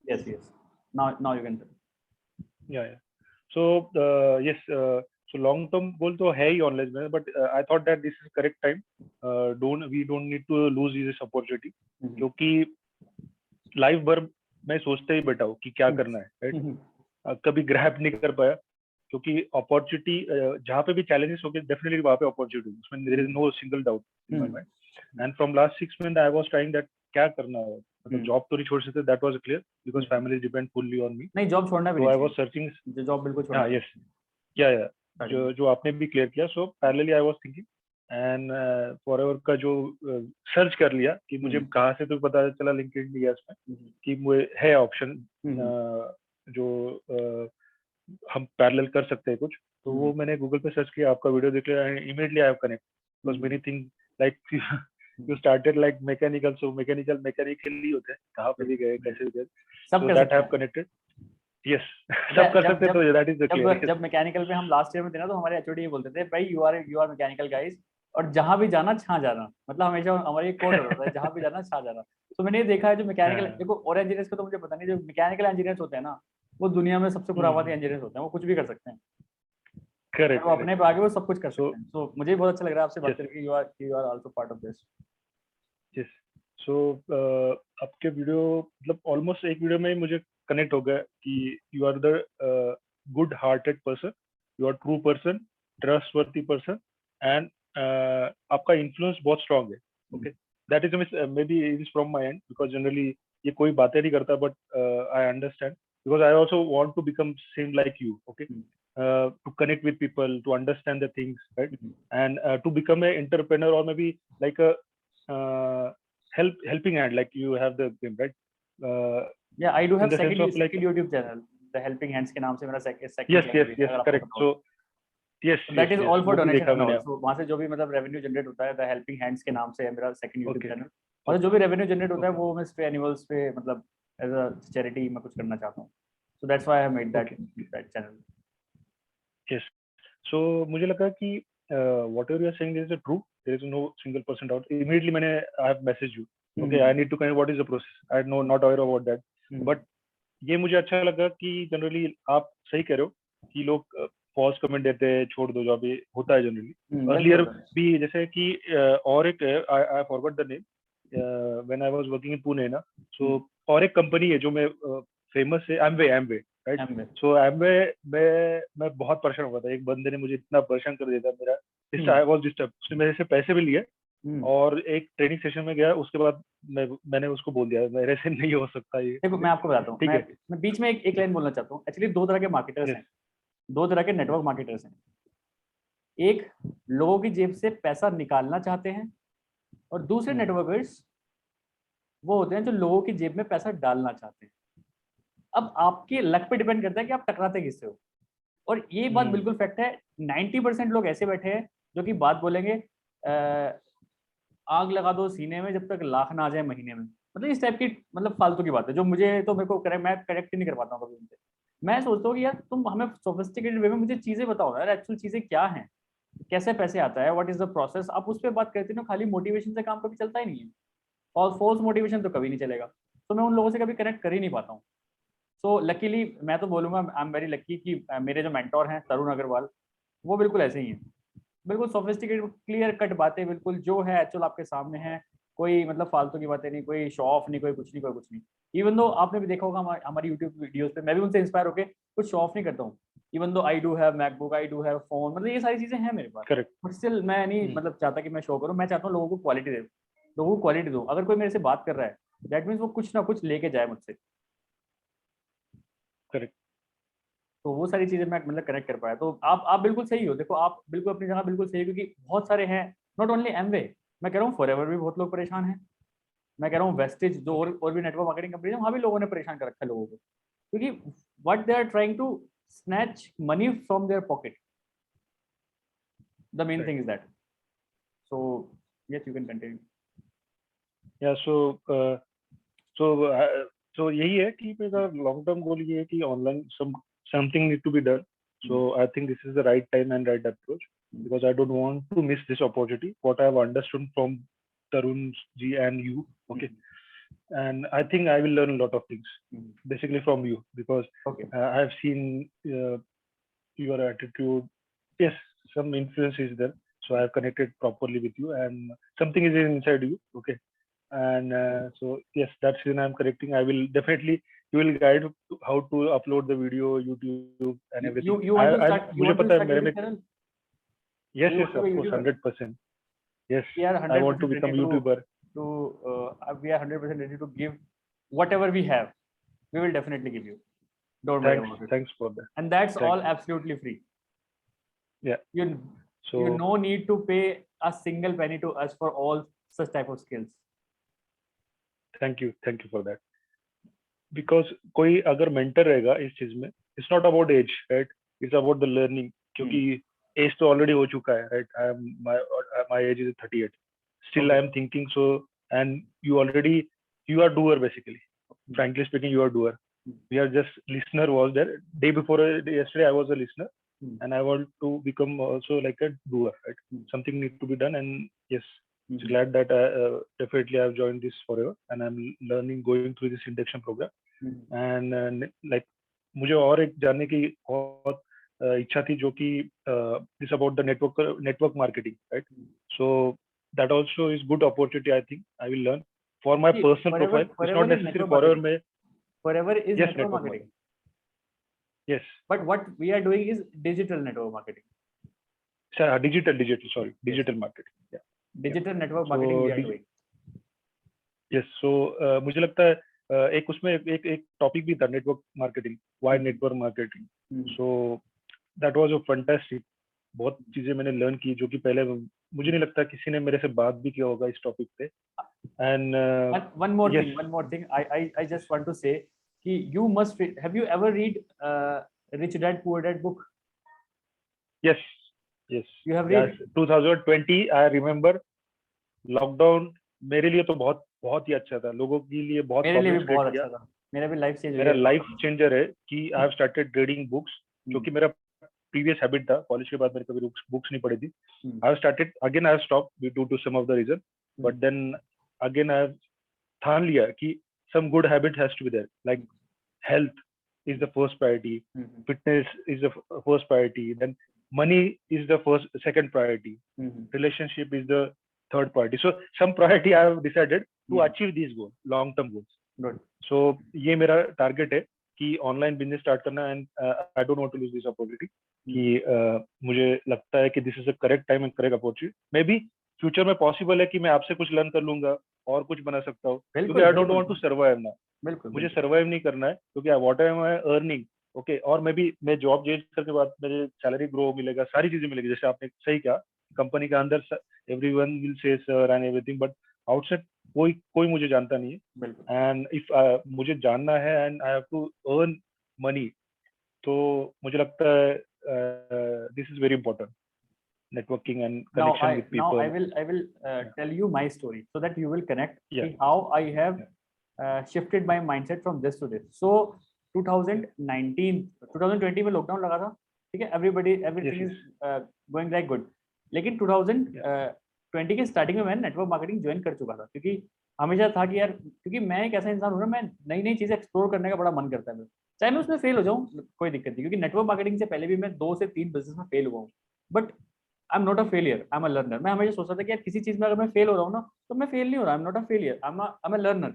Yes. Now you can. Yeah. So yes, so long term goal तो है ही online में, but I thought that this is correct time. We don't need to lose this opportunity, क्योंकि life भर मैं सोचते ही बैठा हूँ कि क्या करना है, राइट? कभी ग्रैब नहीं कर पाया, क्योंकि अपॉर्चुनिटी जहाँ पे भी चैलेंजेस हो गए, डेफिनेटली वहाँ पे अपॉर्चुनिटी, उसमें there is no single doubt in my mind. And from last 6 month I was trying that क्या करना है, मतलब जॉब तो नहीं छोड़ सकते, that was clear, because family depend fully on me. नहीं, जॉब छोड़ना भी तो नहीं आई वाज सर्चिंग. जॉब बिल्कुल छोड़ना. हां, यस, या जो आपने भी क्लियर किया. So parallelly I was thinking, and forever का जो सर्च कर लिया कि मुझे कहाँ से तो पता चला लिंक्डइन लिया इसमें कि मुझे है ऑप्शन जो हम पैरेलल कर सकते हैं कुछ. तो वो मैंने गूगल पे सर्च किया, आपका वीडियो देख लिया, immediately I have connect, because many thing like you started like mechanical, so mechanically होते हैं, कहाँ पे भी गए, कैसे भी गए, सब so that have connected. Yes, सब कर सकते हैं, तो दैट इज द क्लियर. जब मैकेनिकल पे हम लास्ट ईयर में थे ना, तो हमारे एचओडी ये बोलते थे, भाई यू आर मैकेनिकल गाइस, और जहां भी जाना छा जाना, मतलब हमेशा हमारी एक कोड होता है, जहां भी जाना छा जाना. तो मैंने ये देखा है जो मैकेनिकल, देखो और इंजीनियर्स को तो मुझे पता नहीं, जो मैकेनिकल इंजीनियर्स होते हैं ना, वो दुनिया में सबसे खुराफाती इंजीनियर्स होते हैं, वो कुछ भी कर सकते हैं. करेक्ट, वो अपने पे आगे वो सब कुछ कर सकते हैं. तो मुझे बहुत अच्छा लग रहा है आपसे बात करके, you are also part of this. Yes. So आपके वीडियो मतलब ऑलमोस्ट एक वीडियो में ही मुझे कनेक्ट हो गया कि you are the good hearted person, you are true person, trustworthy person, and आपका इन्फ्लुएंस बहुत स्ट्रांग है. Okay, that is maybe it is from my end, because generally ये कोई बातें नहीं करता, but I understand, because I also want to become same like you. Okay, to connect with people, to understand the things, right? And to become an entrepreneur, or maybe like a helping hand, like you have the game, right? Yeah, I do have second YouTube channel, the Helping Hands के नाम से मेरा second yes, correct. So yes, that is all for donation and all. So वहाँ से जो भी मतलब revenue generate होता है, the Helping Hands के नाम से है मेरा second YouTube channel. और जो भी revenue generate होता है, वो मैं stray animals पे मतलब as a charity मैं कुछ करना चाहता हूँ. So that's why I have made that channel. Yes. So मुझे लगा कि whatever you are saying is true. There is no single person out. Immediately I have messaged you. Okay, I need to kind of what is the process. I know not aware about that. But ये मुझे अच्छा लगा कि generally आप सही कह रहे हो कि लोग फॉल्स कमेंट देते हैं, छोड़ दो, जो अभी होता है जनरली. अर्लियर भी जैसे कि और एक I forgot the name when I was working in Pune ना. सो और एक कंपनी है जो मैं फेमस है, एमवे, राइट? सो एमवे मैं बहुत परेशान हुआ था. एक बंदे ने मुझे इतना परेशान कर दिया था, मेरा आई वाज डिस्टर्ब. उसने मेरे से पैसे भी लिए और एक ट्रेनिंग सेशन में गया. उसके बाद मैंने उसको बोल दिया मेरे से नहीं हो सकता ये. देखो मैं आपको बताता हूँ, ठीक है, मैं बीच में एक लाइन बोलना चाहता हूँ. एक्चुअली दो तरह के मार्केटर्स हैं, दो तरह के नेटवर्क मार्केटर्स हैं. एक लोगों की जेब से पैसा निकालना चाहते हैं, और दूसरे नेटवर्कर्स वो होते हैं जो लोगों की जेब में पैसा डालना चाहते हैं. अब आपके लक पे डिपेंड करता है कि आप टकराते किससे हो. और ये बात बिल्कुल फैक्ट है, 90% लोग ऐसे बैठे हैं जो कि बात बोलेंगे आग लगा दो सीने में जब तक लाख ना आ जाए महीने में. मतलब इस टाइप की मतलब फालतू की बात है, जो मुझे तो मेरे को मैं करेक्ट ही नहीं कर पाता हूँ कभी उनसे. मैं सोचता हूँ कि यार तुम हमें सोफिस्टिकेटेड वे में मुझे चीजें बताओ ना यार, एक्चुअल चीजें क्या हैं, कैसे पैसे आता है, व्हाट इज द प्रोसेस. आप उस पर बात करते हो, खाली मोटिवेशन से काम कभी चलता ही नहीं है, और फॉल्स मोटिवेशन तो कभी नहीं चलेगा. तो मैं उन लोगों से कभी कनेक्ट कर ही नहीं पाता हूँ. सो लकीली मैं तो बोलूंगा आई एम वेरी लकी कि मेरे जो मेंटोर हैं तरुण अग्रवाल, वो बिल्कुल ऐसे ही हैं. बिल्कुल सोफिस्टिकेटेड क्लियर कट बातें, बिल्कुल जो है एक्चुअल आपके सामने है. कोई मतलब फालतू की बातें नहीं, कोई शो ऑफ नहीं, कोई कुछ नहीं. इवन दो आपने भी देखा होगा हमारी यूट्यूब वीडियोस पे, मैं भी उनसे इंस्पायर होकर कुछ शो ऑफ नहीं करता हूँ. Even though I do have MacBook, I do have phone, मतलब ये सारी चीजें हैं मेरे पास, बट स्टिल मैं नहीं मतलब चाहता कि मैं शो करूँ. मैं चाहता हूँ लोगों को क्वालिटी दे, लोगों को क्वालिटी दो. अगर कोई मेरे से बात कर रहा है, दैट मीन्स वो कुछ ना कुछ लेके जाए मुझसे. करेक्ट. तो वो सारी चीजें मैं मतलब कनेक्ट कर पाया. तो आप बिल्कुल सही हो. देखो आप बिल्कुल अपनी जगह बिल्कुल सही हो, क्योंकि बहुत सारे हैं, नॉट ओनली एमवे, मैं कह रहा हूँ फॉरएवर भी बहुत लोग परेशान हैं. मैं कह रहा हूँ वेस्टेज जो और भी नेटवर्क मार्केटिंग कंपनी है, वहाँ भी लोगों ने परेशान कर रखा है लोगों को, क्योंकि what they are trying to snatch money from their pocket. The main thing is that. So yes you can continue. या सो यही है कि मेरा लॉन्ग टर्म गोल ये है कि online something need to be done. So I think this is the right time and right approach, because I don't want to miss this opportunity. What I have understood from Tarun ji and you, okay. and I think I will learn a lot of things basically from you, because Okay. I have seen your attitude. Yes, some influence is there, so I have connected properly with you, and something is inside you. Okay, and so yes, that's when I'm correcting. I will definitely, you will guide how to upload the video, YouTube and everything. You want to start? You मुझे want to पता है start मेरे में, YouTube channel? yes You yes want to of be a course YouTuber? 100%. Yes, We are I want to 100% become ready YouTuber. we are 100% ready to give whatever we have. We will definitely give you. Don't worry about it. Thanks for that. And that's Thanks. all absolutely free. Yeah. You So no need to pay a single penny to us for all such type of skills. thank you for that. Because कोई अगर mentor रहेगा इस चीज में, it's not about age, right? It's about the learning. क्योंकि age तो already हो चुका है, right? My age is 38. Still I am thinking so, and you are doer basically. Frankly speaking, you are doer. We are just listener was there. Day before yesterday I was a listener, and I want to become also like a doer, right? Something needs to be done, and yes, glad that definitely I've joined this forever, and I'm learning, going through this induction program. And like मुझे और एक जानने की बहुत इच्छा थी, जो कि this about the network marketing, right? So that also is good opportunity. I think I will learn for my personal profile. It's not necessary forever में. Forever is Yes, network marketing. Yes. But what we are doing is digital network marketing. Digital. Sorry, digital marketing. Yeah. Digital network marketing we are doing. Yes. So मुझे लगता है एक उसमें एक topic भी था, network marketing, why network marketing. So that was a fantastic. बहुत चीजें मैंने लर्न की जो कि पहले मुझे नहीं लगता किसी ने मेरे से बात भी किया होगा इस टॉपिक पे. And one more thing I just want to say कि you must read, have you ever read Rich Dad Poor Dad book? Yes. You have read 2020. I remember lockdown मेरे लिए तो बहुत ही अच्छा था, लोगों के लिए बहुत बहुत अच्छा था. मेरा भी लाइफ चेंजर है कि आई हैव स्टार्टेड रीडिंग बुक्स, जो कि मेरा प्रीवियस हैबिट था. कॉलेज के बाद मैंने कभी बुक्स नहीं पढ़ी थी. I have started again, I have stopped due to some of the reason, but then again I have ठान लिया कि some good habit has to be there, like health is the first priority, fitness is the first priority, then money is the second priority, relationship is the third priority. So some priority I have decided to achieve these goals, long term goals. Good. So ये मेरा target है कि online business start करना, and I don't want to lose this opportunity. कि मुझे लगता है कि this is a correct time and correct opportunity. Maybe future में पॉसिबल है कि मैं आपसे कुछ लर्न कर लूंगा और कुछ बना सकता हूँ, क्योंकि I don't want to survive ना. मुझे सर्वाइव नहीं करना है, क्योंकि what am I earning, okay, और मैं जॉब चेंज करने के बाद मुझे सैलरी ग्रो मिलेगा, सारी चीजें मिलेगी. जैसे आपने सही कहा, कंपनी के अंदर everyone will say sir and everything, but outside कोई मुझे जानता नहीं है. एंड इफ मुझे जानना है and I have to earn money, तो मुझे लगता है this is very important, networking and connection with people. Now I will tell you my story so that you will connect how I have shifted my mindset from this to this. So 2020 में lockdown लगा था, ठीक है, everything is going like good. लेकिन 2020 के starting में मैं network marketing join कर चुका था, क्योंकि हमेशा था कि यार, क्योंकि मैं एक ऐसा इंसान हूँ ना, मैं नई चीजें एक्सप्लोर करने का बड़ा मन करता है. चाहे मैं उसमें फेल हो जाऊँ, कोई दिक्कत नहीं, क्योंकि नेटवर्क मार्केटिंग से पहले भी मैं 2 से 3 बिजनेस में फेल हुआ हूँ. But I am not a failure, I am a learner. मैं हमेशा सोचता था कि यार किसी चीज में अगर मैं फेल हो रहा हूँ ना, तो मैं फेल नहीं हो रहा, आई am not a failure, I am a learner.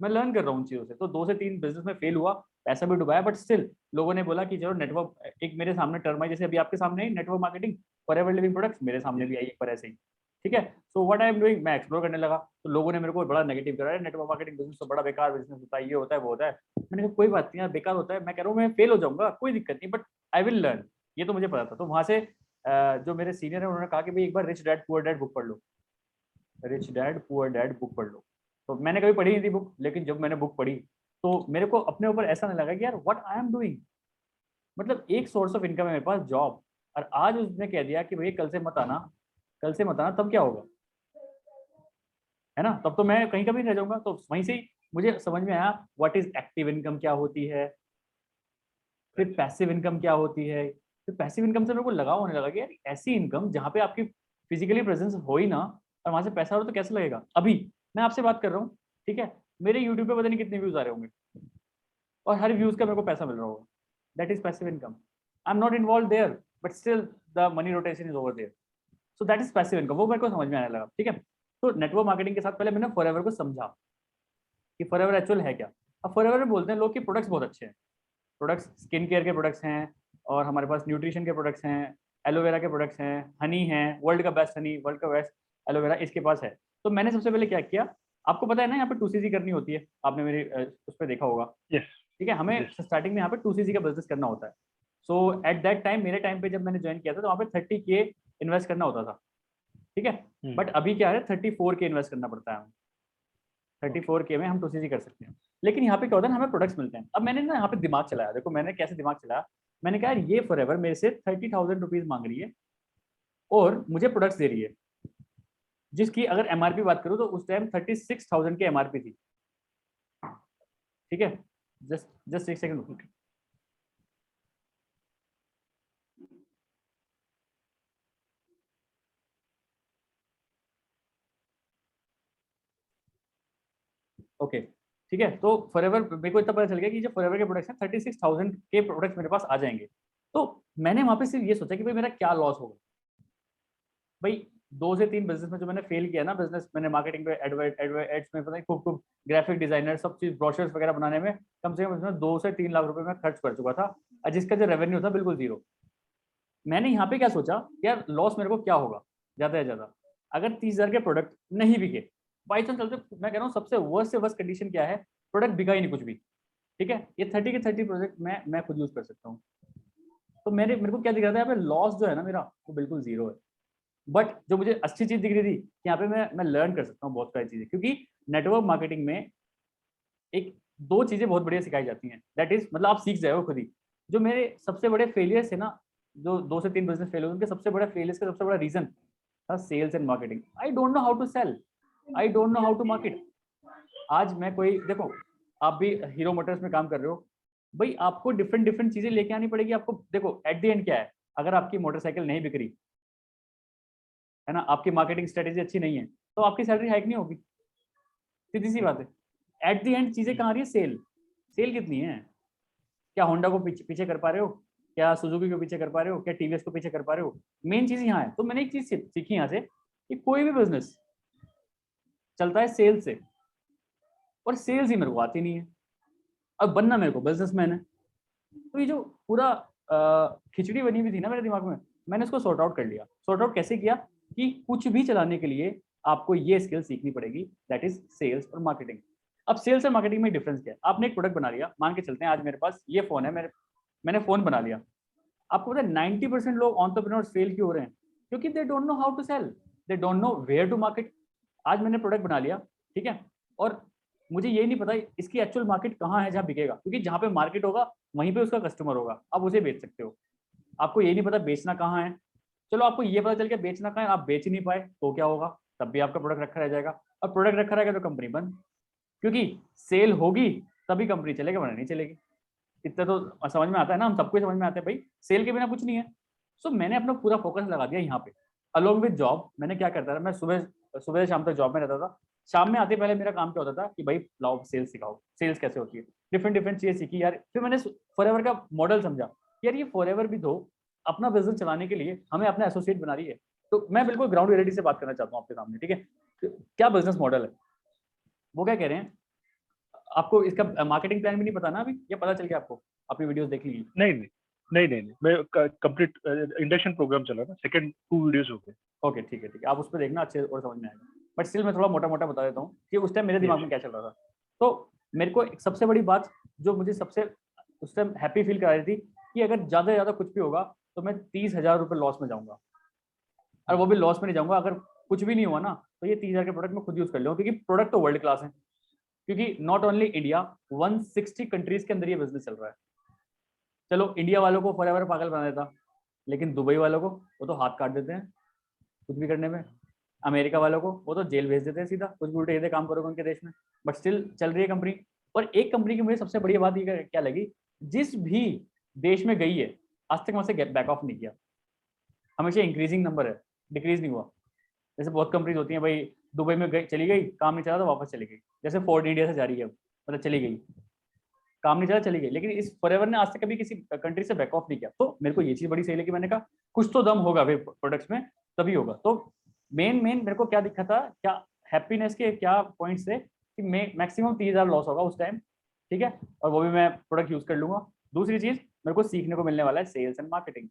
मैं लर्न कर रहा हूँ उन चीजों से. तो 2 से 3 बिजनेस में फेल हुआ, पैसा भी डुबाया, बट स्टिल लोगों ने बोला कि चलो नेटवर्क, एक मेरे सामने टर्म है, जैसे अभी आपके सामने network marketing forever living products, मेरे सामने भी आई एक बार ऐसे ही, ठीक है. So what I am doing, मैं एक्सप्लोर करने लगा. तो लोगों ने मेरे को बड़ा नेगेटिव करा, नेटवर्क मार्केटिंग बिजनेस तो बड़ा बेकार बिजनेस होता है, ये होता है वो होता है. मैंने कहा कोई बात नहीं यार, बेकार होता है, मैं कह रहा हूँ मैं फेल हो जाऊंगा, कोई दिक्कत नहीं, बट आई विल लर्न. ये तो मुझे पता था. तो वहां से जो मेरे सीनियर है उन्होंने कहा कि भाई एक बार rich dad poor dad book पढ़ लो, rich dad poor dad book पढ़ लो. तो मैंने कभी पढ़ी नहीं थी बुक, लेकिन जब मैंने बुक पढ़ी तो मेरे को अपने ऊपर ऐसा नहीं लगा कि यार व्हाट आई एम डूइंग, मतलब एक सोर्स ऑफ इनकम है मेरे पास, जॉब, और आज उसने कह दिया कि भाई कल से मत आना, तब क्या होगा, है ना, तब तो मैं कहीं का भी रह जाऊंगा. तो वहीं से मुझे समझ में आया व्हाट इज एक्टिव इनकम क्या होती है, फिर पैसिव इनकम क्या होती है. फिर पैसिव इनकम से मेरे को लगाव होने लगा कि यार ऐसी इनकम जहाँ पे आपकी फिजिकली प्रेजेंस हो ही ना, और वहां से पैसा हो तो कैसे लगेगा. अभी मैं आपसे बात कर रहा हूँ, ठीक है, मेरे यूट्यूब पे पता नहीं कितने व्यूज आ रहे होंगे और हर व्यूज का मेरे को पैसा मिल रहा होगा, that is passive income. I am not involve there but still the money rotation is over there, so that is passive income. वो मेरे को समझ में आने लगा, ठीक है। तो नेटवर्क मार्केटिंग के साथ पहले मैंने फॉरएवर को समझा कि फॉरएवर एक्चुअल है क्या। अब फॉरएवर में बोलते हैं लोग कि प्रोडक्ट्स बहुत अच्छे हैं, प्रोडक्ट्स स्किन केयर के प्रोडक्ट्स हैं और हमारे पास न्यूट्रिशन के प्रोडक्ट्स हैं, एलोवेरा के प्रोडक्ट्स हैं, हनी है, वर्ल्ड का बेस्ट हनी, वर्ल्ड का बेस्ट एलोवेरा इसके पास है। तो मैंने सबसे पहले क्या किया, आपको पता है ना यहाँ पे 2cc करनी होती है, आपने मेरी उस पर देखा होगा, यस ठीक है। हमें स्टार्टिंग में यहाँ पे 2cc का बिजनेस करना होता है। सो एट दैट टाइम, मेरे टाइम पे जब मैंने ज्वाइन किया था तो वहाँ पे 30K इन्वेस्ट करना होता था, ठीक है। बट अभी क्या है, 34K इन्वेस्ट करना पड़ता है हमें। 34K में हम 2cc कर सकते हैं। लेकिन यहाँ पे क्या होता है, हमें प्रोडक्ट्स मिलते हैं। अब मैंने ना यहाँ पे दिमाग चलाया, देखो मैंने कैसे दिमाग चलाया, मैंने कहा यार ये फॉरएवर मेरे से 30,000 रुपीज मांग रही है और मुझे प्रोडक्ट्स दे रही है जिसकी अगर एमआरपी बात करूँ तो उस टाइम 36,000 की एमआरपी थी, ठीक है। जस्ट एक सेकंड। ओके, ठीक है। तो फॉरएवर मेरे को इतना पता चल गया कि जो फॉरएवर के प्रोडक्ट्स हैं 36,000 के प्रोडक्ट्स मेरे पास आ जाएंगे। तो मैंने वहां पे सिर्फ ये सोचा कि भाई मेरा क्या लॉस होगा। भाई 2 से 3 बिजनेस में जो मैंने फेल किया ना, बिजनेस मैंने मार्केटिंग पे एड्स में पता नहीं खूब खूब ग्राफिक डिजाइनर सब चीज ब्रोशर्स वगैरह बनाने में कम से कम इसमें 2 से 3 लाख रुपए मैं खर्च कर चुका था और जिसका जो रेवेन्यू था बिल्कुल जीरो। मैंने यहाँ पे क्या सोचा, यार लॉस मेरे को क्या होगा ज्यादा से ज्यादा, अगर 30,000 के प्रोडक्ट नहीं बिके, बाई चांस चलते, मैं कह रहा हूँ सबसे वर्स्ट से वर्स्ट कंडीशन क्या है, प्रोडक्ट बिका ही नहीं कुछ भी, ठीक है। ये 30 के 30 प्रोडक्ट मैं खुद यूज कर सकता हूँ। तो मेरे को क्या दिख रहा था, यहाँ पे लॉस जो है ना मेरा वो बिल्कुल जीरो है। बट जो मुझे अच्छी चीज दिख रही थी कि यहाँ पे मैं लर्न कर सकता हूँ बहुत सारी चीजें, क्योंकि नेटवर्क मार्केटिंग में एक 2 चीजें बहुत बढ़िया सिखाई जाती हैं, दैट इज मतलब आप सीख जाओ खुद ही। जो मेरे सबसे बड़े फेलियर्स है ना, जो 2 से 3 बिजनेस फेल हुए उनके सबसे बड़ा फेलियर्स का सबसे बड़ा रीजन था sales and marketing. I don't know how to sell, I don't know how to market. आज मैं कोई देखो, आप भी हीरो मोटर्स में काम कर रहे हो, भाई आपको डिफरेंट डिफरेंट चीजें लेके आनी पड़ेगी आपको। देखो एट द एंड क्या है, अगर आपकी मोटरसाइकिल नहीं बिक रही है ना, आपकी मार्केटिंग स्ट्रेटेजी अच्छी नहीं है, तो आपकी सैलरी हाइक नहीं होगी, सीधी सी बात है। एट द एंड चीजें कहाँ आ रही है, सेल। सेल कितनी है, क्या होंडा को पीछे कर पा रहे हो, क्या सुजुकी को पीछे कर पा रहे हो, क्या टीवीएस को पीछे कर पा रहे हो, मेन चीज यहाँ है। तो मैंने एक चीज सीखी यहाँ से कि कोई भी बिजनेस चलता है सेल से, और सेल्स ही मेरे को आती नहीं है। अब बनना मेरे को बिजनेसमैन है, तो ये जो पूरा खिचड़ी बनी हुई थी ना मेरे दिमाग में, मैंने उसको सॉर्ट आउट कर लिया। सॉर्ट आउट कैसे किया कि कुछ भी चलाने के लिए आपको ये स्किल सीखनी पड़ेगी, दैट इज सेल्स और मार्केटिंग। अब सेल्स और मार्केटिंग में डिफरेंस क्या है, आपने एक प्रोडक्ट बना लिया, मान के चलते हैं आज मेरे पास ये फोन है, मैंने फोन बना लिया। आपको पता है 90% लोग एंटरप्रेन्योर्स फेल क्यों हो रहे हैं, क्योंकि they don't know how to sell, they don't know where to market. आज मैंने प्रोडक्ट बना लिया, ठीक है, और मुझे ये नहीं पता इसकी एक्चुअल मार्केट कहाँ है जहाँ बिकेगा, क्योंकि जहाँ पे मार्केट होगा वहीं पे उसका कस्टमर होगा, आप उसे बेच सकते हो। आपको ये नहीं पता बेचना कहाँ है, चलो आपको ये पता चल गया बेचना कहाँ है, आप बेच नहीं पाए तो क्या होगा, तब भी आपका प्रोडक्ट रखा रह जाएगा। और प्रोडक्ट रखा रहेगा तो कंपनी बंद, क्योंकि सेल होगी तभी कंपनी चलेगा, वरना नहीं चलेगी। इतना तो समझ में आता है ना, हम सबको समझ में आता है भाई सेल के बिना कुछ नहीं है। सो मैंने अपना पूरा फोकस लगा दिया यहाँ पे। अलोंग विद जॉब मैं क्या करता था, मैं सुबह सुबह से शाम तक जॉब में रहता था। शाम में आते पहले मेरा काम क्या होता था कि भाई लाओ सेल्स सिखाओ, सेल्स कैसे होती है, डिफरेंट डिफरेंट चीजें सीखी यार। फिर मैंने फॉरएवर का मॉडल समझा, यार ये फॉरएवर भी तो अपना बिजनेस चलाने के लिए हमें अपना एसोसिएट बना रही है। तो मैं बिल्कुल ग्राउंड रियलिटी से बात करना चाहता हूँ आपके सामने, ठीक है। क्या बिजनेस मॉडल है, वो क्या कह रहे हैं, आपको इसका मार्केटिंग प्लान भी नहीं पता ना अभी, या पता चल गया आपको, आपकी वीडियोस देख ली? नहीं नहीं नहीं नहीं नहीं, मैं कंप्लीट इंडक्शन प्रोग्राम चला ना, सेकंड 2 वीडियोस हो गए। ओके ठीक है, आप उस पर देखना, अच्छे और समझ में आएगा। बट स्टिल मैं थोड़ा मोटा मोटा बता देता हूँ कि उस टाइम मेरे दिमाग में क्या चल रहा था। तो मेरे को एक सबसे बड़ी बात जो मुझे सबसे उस टाइम हैप्पी फील करा रही थी कि अगर ज़्यादा से ज़्यादा कुछ भी होगा तो मैं 30,000 रुपये लॉस में जाऊँगा, और वो भी लॉस में नहीं जाऊँगा, अगर कुछ भी नहीं हुआ ना तो ये 30,000 के प्रोडक्ट मैं खुद यूज़ कर लूँगा, क्योंकि प्रोडक्ट तो वर्ल्ड क्लास है। क्योंकि नॉट ओनली इंडिया, 160 कंट्रीज के अंदर ये बिजनेस चल रहा है। चलो इंडिया वालों को फॉरएवर पागल बना देता, लेकिन दुबई वालों को वो तो हाथ काट देते हैं कुछ भी करने में। अमेरिका वालों को वो तो जेल भेज देते हैं सीधा, कुछ भी उल्टे सीधे काम करोगे उनके देश में। बट स्टिल चल रही है कंपनी। और एक कंपनी की मुझे सबसे बढ़िया बात ये क्या लगी, जिस भी देश में गई है आज तक वहां से बैक ऑफ नहीं किया, हमेशा इंक्रीजिंग नंबर है, डिक्रीज नहीं हुआ। जैसे बहुत कंपनीज होती हैं भाई, दुबई में गई, चली गई, काम नहीं चला तो वापस चली गई, जैसे फोर्ड इंडिया से जा रही है, मतलब चली गई, काम नहीं चला चली गई, लेकिन इस फॉरएवर ने आज तक कभी किसी कंट्री से बैक ऑफ नहीं किया। तो मेरे को ये चीज बड़ी सही लगी, मैंने कहा कुछ तो दम होगा भाई प्रोडक्ट्स में, तभी होगा। तो मेन मेरे को क्या दिखा था, क्या हैप्पीनेस के क्या पॉइंट्स थे कि मैक्सिमम 30,000 लॉस होगा उस टाइम, ठीक है, और वो भी मैं प्रोडक्ट यूज कर लूंगा। दूसरी चीज मेरे को सीखने को मिलने वाला है सेल्स एंड मार्केटिंग।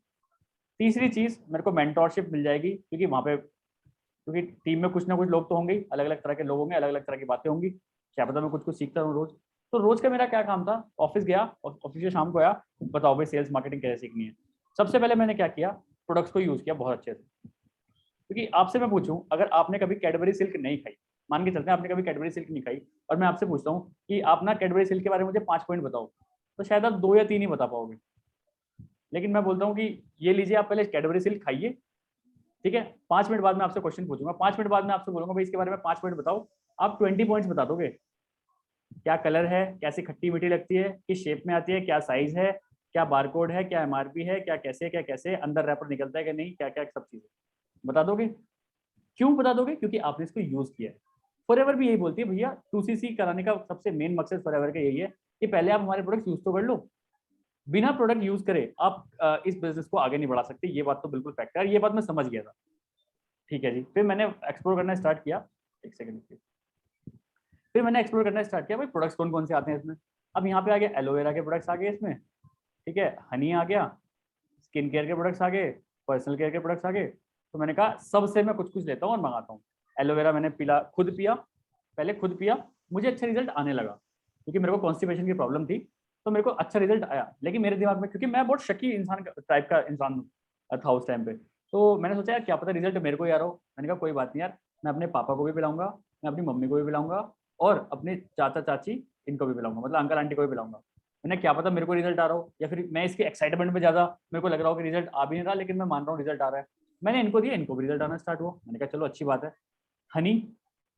तीसरी चीज मेरे को मेंटोरशिप मिल जाएगी, क्योंकि वहां पे, क्योंकि टीम में कुछ ना कुछ लोग तो होंगे ही, अलग अलग तरह के लोग होंगे, अलग अलग तरह की बातें होंगी, क्या पता मैं कुछ कुछ सीखता रहूँ रोज। तो रोज का मेरा क्या काम था, ऑफिस गया, ऑफिस से शाम को आया, बताओ भाई सेल्स मार्केटिंग कैसे सीखनी है। सबसे पहले मैंने क्या किया, प्रोडक्ट्स को यूज किया बहुत अच्छे से। क्योंकि आपसे मैं पूछूं, अगर आपने कभी कैडबरी सिल्क नहीं खाई, मान के चलते हैं आपने कभी कैडबरी सिल्क नहीं खाई, और मैं आपसे पूछता हूँ कि आप ना कैडबरी सिल्क के बारे में मुझे 5 पॉइंट बताओ, तो शायद आप 2 या 3 ही बता पाओगे। लेकिन मैं बोलता हूँ कि ये लीजिए, आप पहले कैडबरी सिल्क खाइए, ठीक है, 5 मिनट बाद मैं आपसे क्वेश्चन पूछूंगा, 5 मिनट बाद मैं आपसे बोलूंगा भाई इसके बारे में 5 पॉइंट बताओ, आप 20 पॉइंट्स बता दोगे। क्या कलर है, कैसी खट्टी मीठी लगती है, किस शेप में आती है, क्या साइज है, क्या बारकोड है, क्या एमआरपी है, क्या कैसे अंदर रैपर निकलता है कि नहीं, क्या क्या सब चीजें बता दोगे। क्यों बता दोगे, क्योंकि आपने इसको यूज किया है। फॉरएवर भी यही बोलती है भैया, 2CC कराने का सबसे मेन मकसद फॉरएवर का यही है कि पहले आप हमारे प्रोडक्ट यूज तो कर लो। बिना प्रोडक्ट यूज करे आप इस बिजनेस को आगे नहीं बढ़ा सकते, ये बात तो बिल्कुल फैक्ट है, ये बात मैं समझ गया था। ठीक है जी, फिर मैंने एक्सप्लोर करना स्टार्ट किया, एक सेकंड, फिर मैंने एक्सप्लोर करना स्टार्ट किया भाई प्रोडक्ट्स कौन कौन से आते हैं इसमें। अब यहाँ पे आ गया एलोवेरा के प्रोडक्ट्स आ गए इसमें, ठीक है, हनी आ गया, स्किन केयर के प्रोडक्ट्स आ गए, पर्सनल केयर के प्रोडक्ट्स आ गए। तो मैंने कहा सबसे मैं कुछ कुछ लेता हूँ और मंगाता हूँ। एलोवेरा मैंने पीला, खुद पिया, पहले खुद पिया, मुझे अच्छा रिजल्ट आने लगा, क्योंकि मेरे को कॉन्स्टिपेशन की प्रॉब्लम थी, तो मेरे को अच्छा रिजल्ट आया। लेकिन मेरे दिमाग में, क्योंकि मैं बहुत शकी इंसान टाइप का इंसान था उस टाइम पे, तो मैंने सोचा यार क्या पता रिजल्ट मेरे को ही आ रहा हो। मैंने कहा कोई बात नहीं यार, मैं अपने पापा को भी पिलाऊंगा, मैं अपनी मम्मी को भी पिलाऊंगा, और अपने चाचा चाची इनको भी पिलाऊंगा, मतलब अंकल आंटी को भी पिलाऊंगा। मैंने क्या पता मेरे को रिजल्ट आ रहा हो, या फिर मैं इसके एक्साइटमेंट में ज्यादा मेरे को लग रहा हो कि रिजल्ट आ भी नहीं रहा, लेकिन मैं मान रहा हूँ रिजल्ट आ रहा है। मैंने इनको दिया, इनको भी रिजल्ट आना स्टार्ट हुआ। मैंने कहा चलो अच्छी बात है। हनी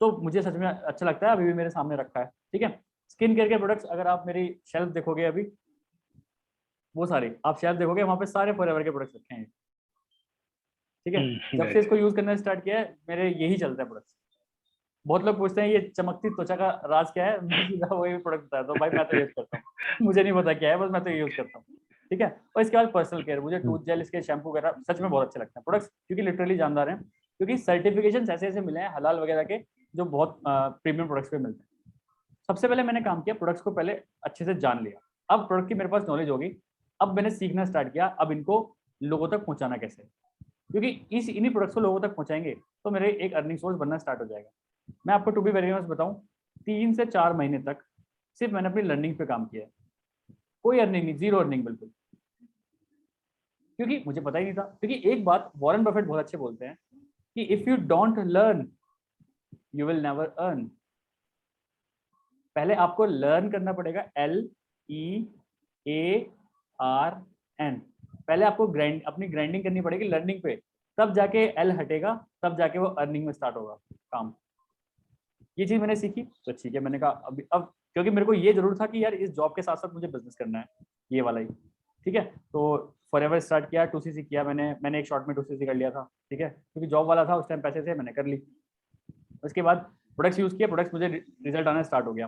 तो मुझे सच में अच्छा लगता है, अभी भी मेरे सामने रखा है, ठीक है। स्किन केयर के प्रोडक्ट्स अगर आप मेरी शेल्फ देखोगे अभी, वो सारे आप शेल्फ देखोगे वहां पे सारे फॉरएवर के प्रोडक्ट्स रखे हैं, ठीक है। जब से Right. इसको यूज करना स्टार्ट किया है, मेरे यही चलता है प्रोडक्ट्स। बहुत लोग पूछते हैं ये चमकती त्वचा का राज क्या है, मैं सीधा वही प्रोडक्ट बताया तो भाई मैं तो यूज करता हूँ मुझे नहीं पता क्या है, बस मैं तो यूज करता हूँ, ठीक है। और इसके बाद पर्सनल केयर, मुझे टूथ जेल, इसके शैम्पू वगैरह सच में बहुत अच्छे लगते हैं प्रोडक्ट्स, क्योंकि लिटरली जानदार हैं, क्योंकि सर्टिफिकेशन ऐसे ऐसे मिले हैं हलाल वगैरह के, जो बहुत प्रीमियम प्रोडक्ट्स पे मिलते हैं। सबसे पहले मैंने काम किया, प्रोडक्ट्स को पहले अच्छे से जान लिया। अब प्रोडक्ट की मेरे पास नॉलेज होगी, अब मैंने सीखना स्टार्ट किया, अब इनको लोगों तक पहुंचाना कैसे है। क्योंकि इन्हीं प्रोडक्ट्स को लोगों तक पहुंचाएंगे तो मेरे एक अर्निंग सोर्स बनना स्टार्ट हो जाएगा। मैं आपको टू बी वेरी ऑनेस्ट बताऊं, 3 से 4 महीने तक सिर्फ मैंने अपनी लर्निंग पे काम किया है, कोई अर्निंग नहीं, जीरो अर्निंग बिल्कुल, क्योंकि मुझे पता ही नहीं था। क्योंकि एक बात वॉरेन बफेट बहुत अच्छे बोलते हैं कि if you don't learn you will never earn. पहले आपको लर्न करना पड़ेगा, LEARN। पहले आपको अपनी ग्राइंडिंग करनी पड़ेगी लर्निंग पे, तब जाके एल हटेगा, तब जाके वो अर्निंग में स्टार्ट होगा काम। ये चीज मैंने सीखी, तो ठीक है, मैंने कहा अभी अब, क्योंकि मेरे को ये जरूर था कि यार इस जॉब के साथ साथ मुझे बिजनेस करना है, ये वाला ही, ठीक है। तो फॉरएवर स्टार्ट किया, 2CC किया, मैंने एक शॉर्ट में 2CC कर लिया था, ठीक है, क्योंकि जॉब वाला था उस टाइम, पैसे थे, मैंने कर ली। उसके बाद प्रोडक्ट्स यूज किया, प्रोडक्ट्स मुझे रिजल्ट आना स्टार्ट हो गया,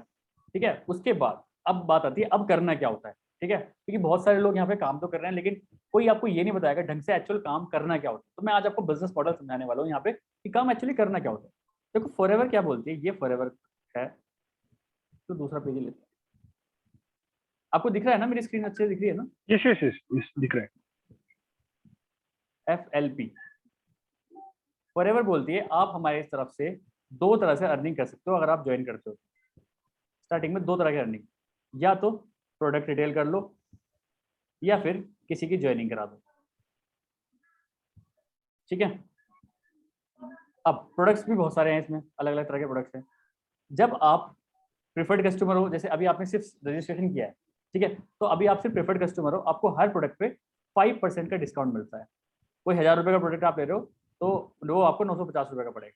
ठीक है। उसके बाद अब बात आती है अब करना क्या होता है, ठीक है, क्योंकि बहुत सारे लोग यहाँ पे काम तो कर रहे हैं, लेकिन कोई आपको ये नहीं बताएगा ढंग से एक्चुअल काम करना क्या होता है। तो मैं आज आपको बिजनेस मॉडल समझाने वाला हूँ यहाँ पे कि काम एक्चुअली करना क्या होता है। देखो फॉरएवर क्या बोलती है, ये फॉरएवर है, तो दूसरा पेज लेते हैं। आपको दिख रहा है ना, मेरी स्क्रीन अच्छे से दिख रही है ना। Yes, yes, yes, yes, दिख रहा है। FLP फॉरएवर बोलती है आप हमारे इस तरफ से 2 तरह से अर्निंग कर सकते हो अगर आप ज्वाइन करते हो। स्टार्टिंग में 2 तरह की अर्निंग, या तो प्रोडक्ट रिटेल कर लो, या फिर किसी की ज्वाइनिंग करा दो, ठीक है। अब प्रोडक्ट्स भी बहुत सारे हैं इसमें, अलग अलग तरह के प्रोडक्ट्स हैं। जब आप प्रिफर्ड कस्टमर हो, जैसे अभी आपने सिर्फ रजिस्ट्रेशन किया है, ठीक है, तो अभी आप सिर्फ प्रिफर्ड कस्टमर हो, आपको हर प्रोडक्ट पे 5% का डिस्काउंट मिलता है। कोई 1000 रुपये का प्रोडक्ट आप ले रहे हो तो वो आपको 950 रुपये का पड़ेगा,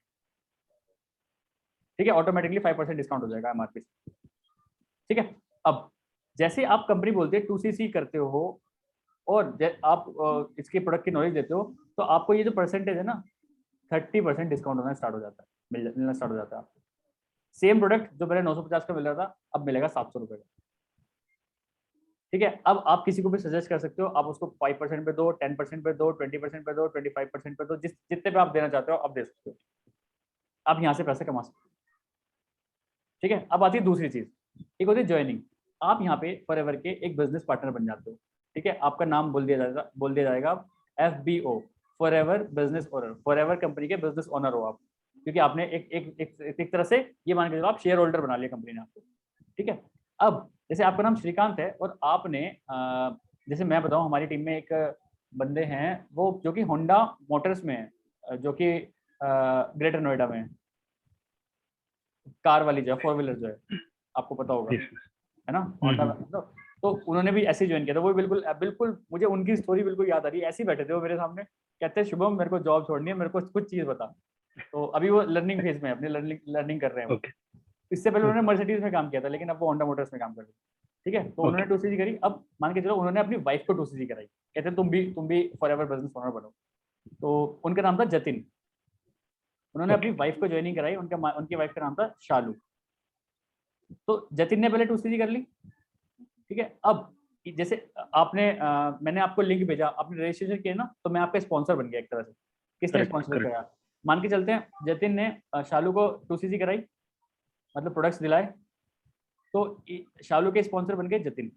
ठीक है, ऑटोमेटिकली 5% डिस्काउंट हो जाएगा MRP से, ठीक है। अब जैसे आप कंपनी बोलते हैं 2CC करते हो, और आप इसके प्रोडक्ट की नॉलेज देते हो, तो आपको ये जो परसेंटेज है ना, 30% डिस्काउंट होना स्टार्ट हो जाता है, मिलना स्टार्ट हो जाता है आपको। सेम प्रोडक्ट जो पहले 950 का मिल रहा था अब मिलेगा 700 रुपये का। ठीक है, अब आप किसी को भी सजेस्ट कर सकते हो, आप उसको 5% पे दो, 10% पे दो, 20% पे दो, 25% पे दो, जितने पे आप देना चाहते हो आप दे सकते हो, आप यहाँ से पैसे कमा सकते हो। ठीक है, अब आती है दूसरी चीज, एक होती है ज्वाइनिंग। आप यहाँ पे फॉरएवर के एक बिजनेस पार्टनर बन जाते हो। ठीक है, आपका नाम बोल दिया जाएगा FBO, forever business owner, forever company के बिजनेस ओनर हो आप, क्योंकि आपने एक तरह से ये मान के चलो आप शेयर होल्डर बना लिया कंपनी ने आपको। ठीक है, अब जैसे आपका नाम श्रीकांत है और आपने जैसे मैं बताऊं, हमारी टीम में एक बंदे हैं वो जो कि होंडा मोटर्स में है, जो कि ग्रेटर नोएडा में है, कार वाली जो है, 4 व्हीलर जो है, आपको पता होगा, है ना, होंडा। तो उन्होंने भी ऐसे ज्वाइन किया था, वो बिल्कुल बिल्कुल मुझे उनकी स्टोरी बिल्कुल याद आ रही है। ऐसे ही बैठे थे वो मेरे सामने, कहते हैं शुभम मेरे को जॉब छोड़नी है, मेरे को कुछ चीज बता। तो अभी वो लर्निंग फेज में, अपनी लर्निंग कर रहे हैं वो। इससे पहले उन्होंने मर्सिडीज में काम किया था, लेकिन अब वो होंडा मोटर्स में काम कर रहे हैं। ठीक है, तो उन्होंने 2CC करी। अब मान के चलो उन्होंने अपनी वाइफ को 2CC कराई, कहते तुम भी फॉरएवर बिजनेस ओनर बनो। तो उनका नाम था जतिन, उन्होंने अपनी वाइफ को ज्वाइनिंग कराई, उनकी वाइफ का नाम था शालू। तो जतिन ने पहले 2CC कर ली। ठीक है, अब जैसे मैंने आपको लिंक भेजा, आपने रजिस्ट्रेशन किया ना, तो मैं आपका स्पॉन्सर बन गया एक तरह से। किसने स्पॉन्सर कराया? मान के चलते हैं जतिन ने शालू को 2CC कराई, मतलब प्रोडक्ट्स दिलाए, तो शालू के स्पॉन्सर बन गए जतिन।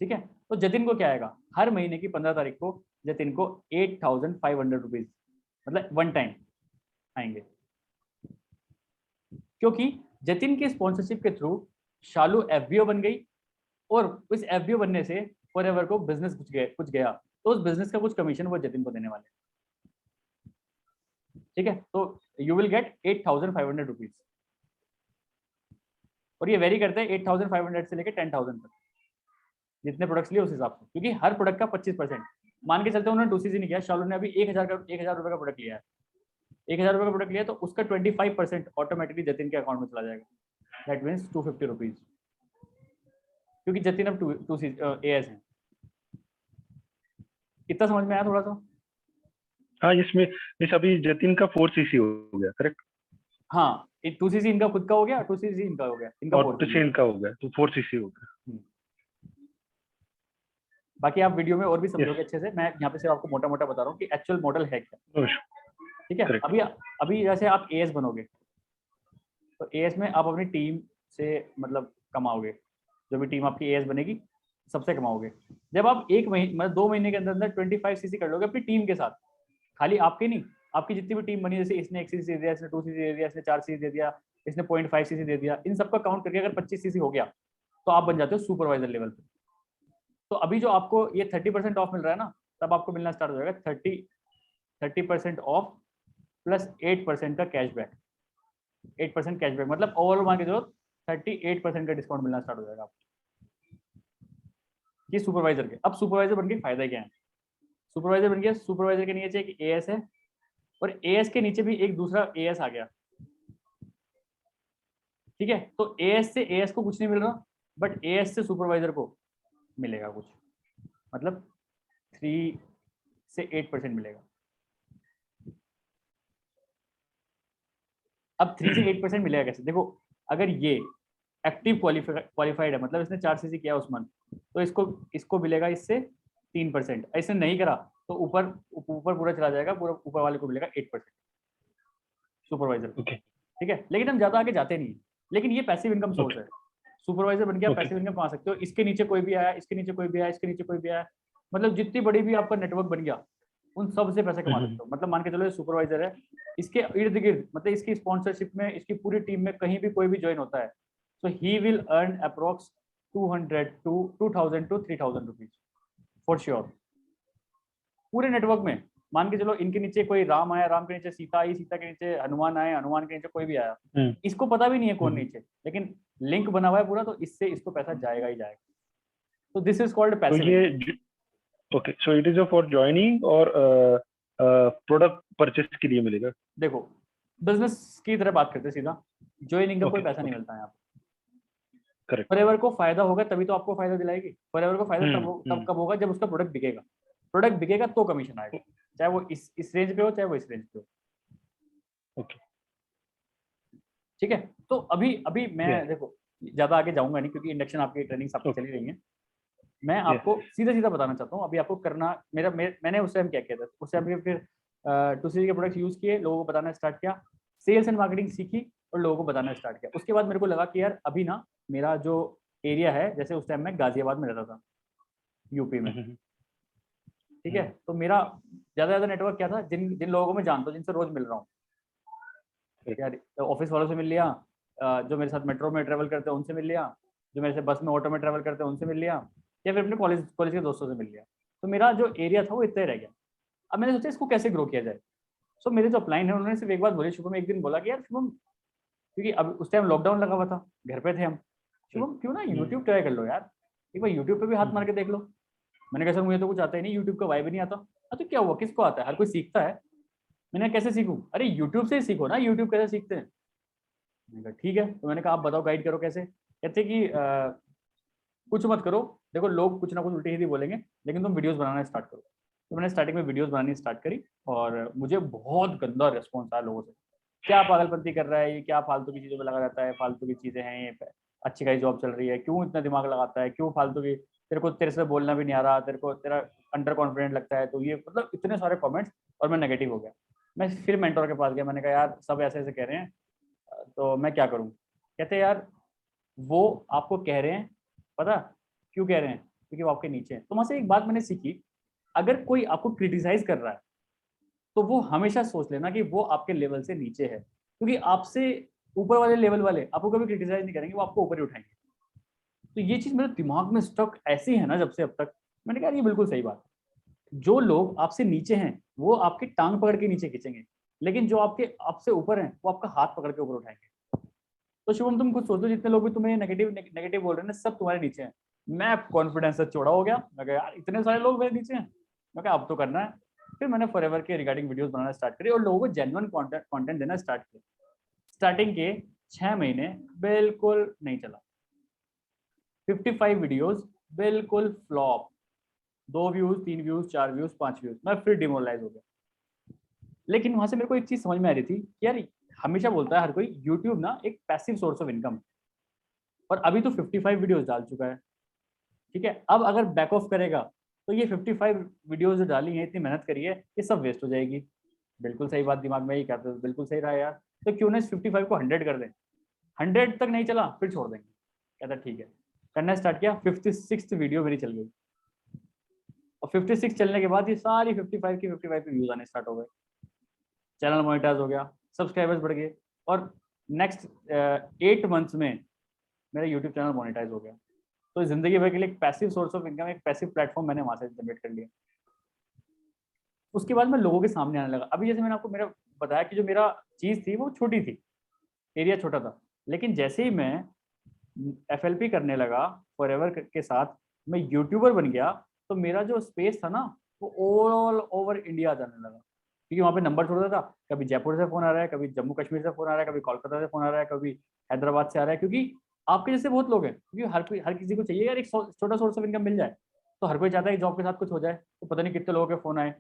ठीक है, तो जतिन को क्या आएगा, हर महीने की 15 तारीख को जतिन को 8500 रुपीज, मतलब वन टाइम आएंगे, क्योंकि जतिन के स्पॉन्सरशिप के थ्रू शालू FBO बन गई, और उस FBO बनने से फॉरएवर को बिजनेस कुछ गया, तो उस बिजनेस का कुछ कमीशन वो जतिन को देने वाले। ठीक है, तो यू विल गेट 8500 रुपीज, और ये वेरी करते हैं 8500 से लेकर 10,000 तक, जितने प्रोडक्ट्स लिए उस हिसाब से, क्योंकि हर प्रोडक्ट का 25%। मान के चलते हैं उन्होंने 2CC नहीं किया, शालू ने अभी 1000 रुपए का प्रोडक्ट लिया है, 1000 रुपए का प्रोडक्ट लिया, तो उसका 25% ऑटोमेटिकली जतिन के अकाउंट में चला जाएगा। दैट मीन्स 250 रुपीज, क्योंकि जतिन अब 2CC AS है। इतना समझ में आया थोड़ा सा? हाँ, इसमें इस अभी जतिन का 4CC हो गया, करेक्ट? हाँ, 2CC इनका खुद का हो गया, 2CC इनका हो गया, इनका 4CC इनका हो गया, तो 4CC हो गया। बाकी आप वीडियो में और भी समझोगे अच्छे से, मैं यहाँ पे सिर्फ आपको मोटा मोटा बता रहा हूँ कि एक्चुअल मॉडल है क्या। ठीक है, अभी जैसे आप AS बनोगे, तो AS में आप अपनी टीम से मतलब कमाओगे, जो भी टीम आपकी AS बनेगी सबसे कमाओगे। जब आप 1 महीने मतलब 2 महीने के अंदर अंदर 25CC कर लोगे अपनी टीम के साथ, खाली आपके नहीं, आपकी जितनी भी टीम बनी, जैसे इसने 1CC दे दिया, इसने 2CC दे दिया, इसने 4CC दे दिया, इसने 0.5CC दे दिया, इन सबका काउंट करके अगर 25CC हो गया, तो आप बन जाते हो सुपरवाइजर लेवल पे। तो अभी जो आपको ये 30% ऑफ मिल रहा है ना, तब आपको मिलना स्टार्ट हो जाएगा 30% ऑफ प्लस 8% का कैशबैक, 8% कैशबैक, मतलब ओवरऑल मान के चलो 38% का डिस्काउंट मिलना स्टार्ट हो जाएगा आपको, ये सुपरवाइजर के। अब सुपरवाइजर बन के फायदा क्या है? सुपरवाइजर बन गया, सुपरवाइजर के नीचे एक AS है, और AS के नीचे भी एक दूसरा AS आ गया। ठीक है, तो AS से AS को कुछ नहीं मिल रहा, बट AS से सुपरवाइजर को मिलेगा कुछ, मतलब 3 से 8% मिलेगा। अब 3 से 8% मिलेगा कैसे? देखो, अगर ये एक्टिव क्वालिफाइड है, मतलब इसने 4CC किया उस्मान, तो इसको मिलेगा इससे 3%, इसने नहीं करा तो ऊपर पूरा चला जाएगा, पूरा ऊपर वाले को मिलेगा 8% सुपरवाइजर। ठीक है, लेकिन हम ज्यादा आगे जाते नहीं है, लेकिन ये पैसिव इनकम सोर्स है। सुपरवाइजर बन गया, पैसिव इनकम कमा सकते हो, इसके नीचे कोई भी आया, इसके नीचे कोई भी आया, इसके नीचे कोई भी आया, मतलब जितनी बड़ी भी आपका नेटवर्क बन गया, उन सब से पैसे कमा सकते हो। मतलब मान के चलो ये सुपरवाइजर है, इसके इर्द गिर्द मतलब इसकी स्पॉन्सरशिप में, इसकी पूरी टीम में कहीं भी कोई भी ज्वाइन होता है, so he will earn approx 200 to 3,000 rupees for sure. पूरे नेटवर्क में मान के चलो इनके नीचे कोई राम आया, राम के नीचे सीता आई, सीता के नीचे हनुमान आए, हनुमान के नीचे कोई भी आया, इसको पता भी नहीं है कौन नीचे, लेकिन लिंक बना हुआ है पूरा, तो इससे इसको पैसा जाएगा ही जाएगा। तो this is called passive. Okay, so it is for joining और प्रोडक्ट परचेस के लिए मिलेगा। देखो, बिजनेस की तरह बात करते हैं सीधा, ज्वाइनिंग का कोई पैसा नहीं मिलता है यहाँ पे। फॉरएवर को फायदा होगा तभी तो आपको फायदा दिलाएगी। फॉरएवर को फायदा तब कब होगा जब उसका प्रोडक्ट बिकेगा। प्रोडक्ट बिकेगा तो कमीशन आएगा, चाहे वो इस रेंज पे हो, चाहे वो इस रेंज पे हो। ओके ठीक है। तो अभी अभी मैं यस देखो ज्यादा आगे जाऊंगा नहीं, क्योंकि इंडक्शन आपकी ट्रेनिंग आपकी ओके चली रही है। मैं यस आपको सीधा सीधा बताना चाहता हूँ, अभी आपको करना मैंने उस टाइम क्या किया था, उस टाइम फिर टूसी के प्रोडक्ट्स यूज किए, लोगों को बताना स्टार्ट किया, सेल्स एंड मार्केटिंग सीखी और लोगों को बताना स्टार्ट किया। उसके बाद मेरे को लगा कि यार अभी ना मेरा जो एरिया है, जैसे उस टाइम मैं गाजियाबाद में रहता था, यूपी में, ठीक है। तो मेरा ज्यादा नेटवर्क क्या था, जिन जिन लोगों को मैं जानता हूँ, जिनसे रोज मिल रहा हूँ यार, ऑफिस वालों से मिल लिया, जो मेरे साथ मेट्रो में ट्रेवल करते हैं उनसे मिल लिया, जो मेरे से बस में ऑटो में ट्रेवल करते हैं उनसे मिल लिया, या फिर अपने कॉलेज कॉलेज के दोस्तों से मिल लिया। तो मेरा जो एरिया था वो इतना ही रह गया। अब मैंने सोचा इसको कैसे ग्रो किया जाए। सो मेरे जो अपलाइन है उन्होंने सिर्फ एक बात बोली, शुभम एक दिन बोला कि यार शुभम, क्योंकि अब उस टाइम लॉकडाउन लगा हुआ था, घर पे थे हम, शुभम क्यों ना यूट्यूब ट्राई कर लो यार, एक बार यूट्यूब पे भी हाथ मार के देख लो। मैंने कहा सर मुझे तो कुछ आता ही नहीं, यूट्यूब का वाइब ही नहीं आता। तो क्या हुआ, किसको आता है, हर कोई सीखता है। मैंने कैसे सीखूं, अरे यूट्यूब से ही सीखो ना, यूट्यूब कैसे सीखते हैं। मैंने कहा ठीक है, तो मैंने कहा आप बताओ गाइड करो कैसे। कहते कि कुछ मत करो, देखो लोग कुछ ना कुछ उल्टी सीधी बोलेंगे, लेकिन तुम वीडियोस बनाना स्टार्ट करो। तो मैंने स्टार्टिंग में वीडियोस बनानी स्टार्ट करी, और मुझे बहुत गंदा रिस्पॉन्स आया लोगों से, क्या पागलपंती कर रहा है ये, क्या फालतू की चीज़ों में लगा रहता है, फालतू की चीज़ें हैं ये, अच्छी खासी जॉब चल रही है, क्यों इतना दिमाग लगाता है, क्यों फालतू की, तेरे को तेरे से बोलना भी नहीं आ रहा, तेरे को तेरा अंडर कॉन्फिडेंट लगता है, तो ये मतलब इतने सारे कमेंट्स, और मैं नेगेटिव हो गया। मैं फिर मेंटोर के पास गया, मैंने कहा यार सब ऐसे ऐसे कह रहे हैं, तो मैं क्या करूँ। कहते यार वो आपको कह रहे हैं, पता क्यों कह रहे हैं, क्योंकि वो आपके नीचे हैं। तो वहां से एक बात मैंने सीखी, अगर कोई आपको क्रिटिसाइज कर रहा है तो वो हमेशा सोच लेना कि वो आपके लेवल से नीचे है, क्योंकि आपसे ऊपर वाले लेवल वाले आपको कभी क्रिटिसाइज नहीं करेंगे, वो आपको ऊपर ही उठाएंगे। तो ये चीज मेरे दिमाग में स्टक ऐसी है ना जब से अब तक। मैंने कहा ये बिल्कुल सही बात है, जो लोग आपसे नीचे हैं वो आपकी टांग पकड़ के नीचे खींचेंगे, लेकिन जो आपके आपसे ऊपर हैं वो आपका हाथ पकड़ के ऊपर उठाएंगे। तो शुभम तुम कुछ सोचो, जितने लोग भी तुम्हें नेगेटिव नेगेटिव बोल रहे हैं ना, सब तुम्हारे नीचे हैं। मैं कॉन्फिडेंस से चौड़ा हो गया, मैं कहा यार इतने सारे लोग मेरे नीचे हैं, मैं कहा अब तो करना है। फिर मैंने फॉरएवर के रिगार्डिंग वीडियोस बनाना स्टार्ट करी और लोगों को जेन्युइन कंटेंट देना स्टार्ट किया। स्टार्टिंग के 6 महीने बिल्कुल नहीं चला, 55 वीडियोस बिल्कुल flop, 2 views, 3 views, 4 views, 5 views, मैं फिर डिमोरलाइज हो गया। लेकिन वहां से मेरे को एक चीज समझ में आ रही थी कि यार हमेशा बोलता है हर कोई, यूट्यूब ना एक पैसिव सोर्स ऑफ इनकम, और अभी तो 55 वीडियोस डाल चुका है, ठीक है। अब अगर बैक ऑफ करेगा तो ये 55 वीडियोस जो डाली है, इतनी मेहनत करी है, ये सब वेस्ट हो जाएगी। बिल्कुल सही बात, दिमाग में ही कहते हैं, बिल्कुल सही रहा यार। तो क्यों ना इस 55 को 100 कर दें, 100 तक नहीं चला फिर छोड़ देंगे। कहता ठीक है, करना स्टार्ट किया, 56th वीडियो मेरी चल गई, और 56 चलने के बाद ये सारी 55 पे व्यूज आने स्टार्ट हो गए, चैनल मोनेटाइज हो गया, सब्सक्राइबर्स बढ़ गए, और नेक्स्ट 8 मंथ्स में मेरा यूट्यूब चैनल मोनेटाइज हो गया। तो जिंदगी भर के लिए एक पैसिव सोर्स ऑफ इनकम, एक पैसिव प्लेटफॉर्म मैंने वहां से जनरेट कर लिया। उसके बाद मैं लोगों के सामने आने लगा। अभी जैसे मैंने आपको मेरा बताया कि जो मेरा चीज थी वो छोटी थी, एरिया छोटा था, लेकिन जैसे ही मैं FLP करने लगा फॉरएवर के साथ, मैं यूट्यूबर बन गया, तो मेरा जो स्पेस था ना वो ऑल ओवर इंडिया जाने लगा, क्योंकि वहाँ पे नंबर छोड़ता था, कभी जयपुर से फोन आ रहा है, कभी जम्मू कश्मीर से फोन आ रहा है, कभी कोलकाता से फोन आ रहा है, कभी हैदराबाद से आ रहा है, क्योंकि आपके जैसे बहुत लोग हैं, क्योंकि हर किसी को चाहिए यार एक छोटा सोर्स ऑफ इनकम मिल जाए। तो हर कोई चाहता है जॉब के साथ कुछ हो जाए, तो पता नहीं कितने लोगों के फोन आए,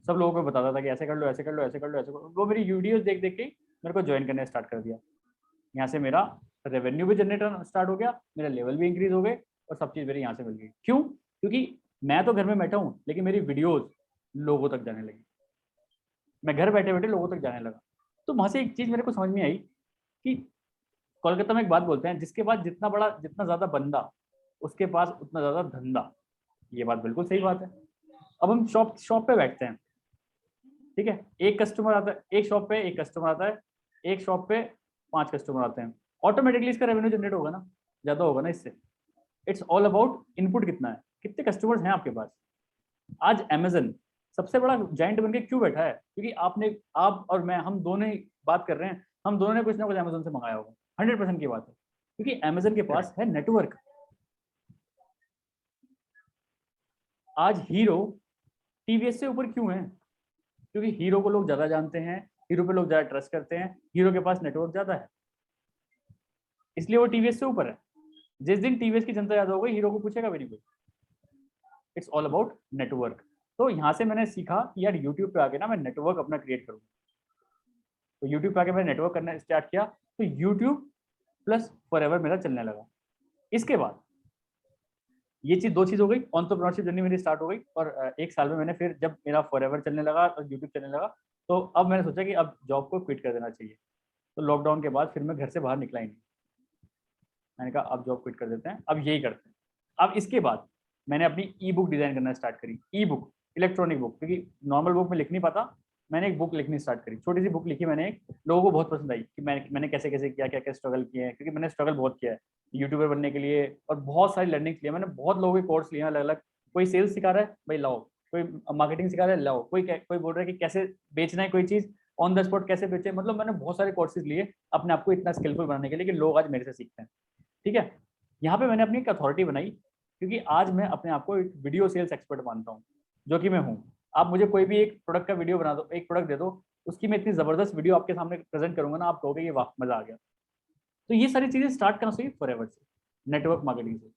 सब लोगों को बताता था कि ऐसे कर लो, ऐसे कर लो, ऐसे कर लो, ऐसे कर लो। वो मेरी वीडियोस देख देख के मेरे को ज्वाइन करने स्टार्ट कर दिया। यहाँ से मेरा रेवेन्यू भी जनरेट स्टार्ट हो गया, मेरा लेवल भी इंक्रीज हो गए, और सब चीज़ मेरी यहाँ से मिल गई। क्यों, क्योंकि मैं तो घर में बैठा हूँ, लेकिन मेरी वीडियोस लोगों तक जाने लगी, मैं घर बैठे बैठे लोगों तक जाने लगा। तो वहां से एक चीज़ मेरे को समझ में आई कि कोलकाता में एक बात बोलते हैं, जिसके पास जितना बड़ा जितना ज़्यादा बंदा, उसके पास उतना ज़्यादा धंधा। ये बात बिल्कुल सही बात है। अब हम शॉप शॉप पे बैठते हैं, ठीक है, एक कस्टमर आता है, एक शॉप पे एक कस्टमर आता है, एक शॉप पे 5 कस्टमर आते हैं, ऑटोमेटिकली इसका रेवेन्यू जनरेट होगा ना, ज़्यादा होगा ना इससे। इट्स ऑल अबाउट इनपुट कितना है, कितने कस्टमर्स हैं आपके पास। आज अमेजन सबसे बड़ा जाइंट बन के क्यों बैठा है, क्योंकि आप और मैं, हम दोनों ही बात कर रहे हैं, हम दोनों ने कुछ ना कुछ अमेजन से मंगाया होगा, 100% की बात है, क्योंकि अमेजन के पास है नेटवर्क। आज हीरो टीवीएस से ऊपर क्यों है, क्योंकि हीरो को लोग ज्यादा जानते हैं, हीरो पे लोग ज्यादा ट्रस्ट करते हैं, हीरो के पास नेटवर्क ज्यादा है, इसलिए वो टीवीएस से ऊपर है। जिस दिन टीवीएस की जनता ज्यादा हो गई, हीरो को पूछेगा भी नहीं कोई। It's all about network. तो यहाँ से मैंने सीखा कि यार यूट्यूब पे आके ना मैं नेटवर्क अपना क्रिएट करूँ। तो यूट्यूब पे आके मैंने नेटवर्क करना स्टार्ट किया, तो यूट्यूब प्लस फॉरएवर मेरा चलने लगा। इसके बाद ये चीज़, 2 चीज़ हो गई, एंटरप्रेन्योरशिप जर्नी मेरी स्टार्ट हो गई। और 1 साल में मैंने फिर जब मेरा फॉरएवर चलने लगा और यूट्यूब चलने लगा, तो अब मैंने सोचा कि अब जॉब को क्विट कर देना चाहिए। तो लॉकडाउन के बाद फिर मैं घर से बाहर निकला ही नहीं। मैंने कहा अब जॉब क्विट कर देते हैं, अब यही करते हैं। अब इसके बाद मैंने अपनी ई बुक डिज़ाइन करना स्टार्ट करी, ई बुक, इलेक्ट्रॉनिक बुक, क्योंकि नॉर्मल बुक में लिख नहीं पाता। मैंने एक बुक लिखनी स्टार्ट करी, छोटी सी बुक लिखी मैंने एक, लोगों को बहुत पसंद आई कि मैंने कैसे कैसे किया, क्या क्या स्ट्रगल किए हैं, क्योंकि मैंने स्ट्रगल बहुत किया है यूट्यूबर बनने के लिए, और बहुत सारी लर्निंग्स लिया मैंने, बहुत लोगों के कोर्स लिए अलग अलग। कोई सेल्स सिखा रहा है, भाई लाओ, कोई मार्केटिंग सिखा रहा है, लाओ, कोई बोल रहा है कि कैसे बेचना है कोई चीज़ ऑन द स्पॉट, कैसे बेचे। मतलब मैंने बहुत सारे कोर्सेज लिए अपने आप को इतना स्किलफुल बनाने के लिए कि लोग आज मेरे से सीखते हैं। ठीक है, यहाँ पे मैंने अपनी एक अथॉरिटी बनाई, क्योंकि आज मैं अपने आप को एक वीडियो सेल्स एक्सपर्ट मानता हूँ, जो कि मैं हूँ। आप मुझे कोई भी एक प्रोडक्ट का वीडियो बना दो, एक प्रोडक्ट दे दो, उसकी मैं इतनी ज़बरदस्त वीडियो आपके सामने प्रेजेंट करूंगा ना, आप कहोगे ये वाह मज़ा आ गया। तो ये सारी चीज़ें स्टार्ट करना चाहिए फॉरएवर से, नेटवर्क मार्केटिंग से।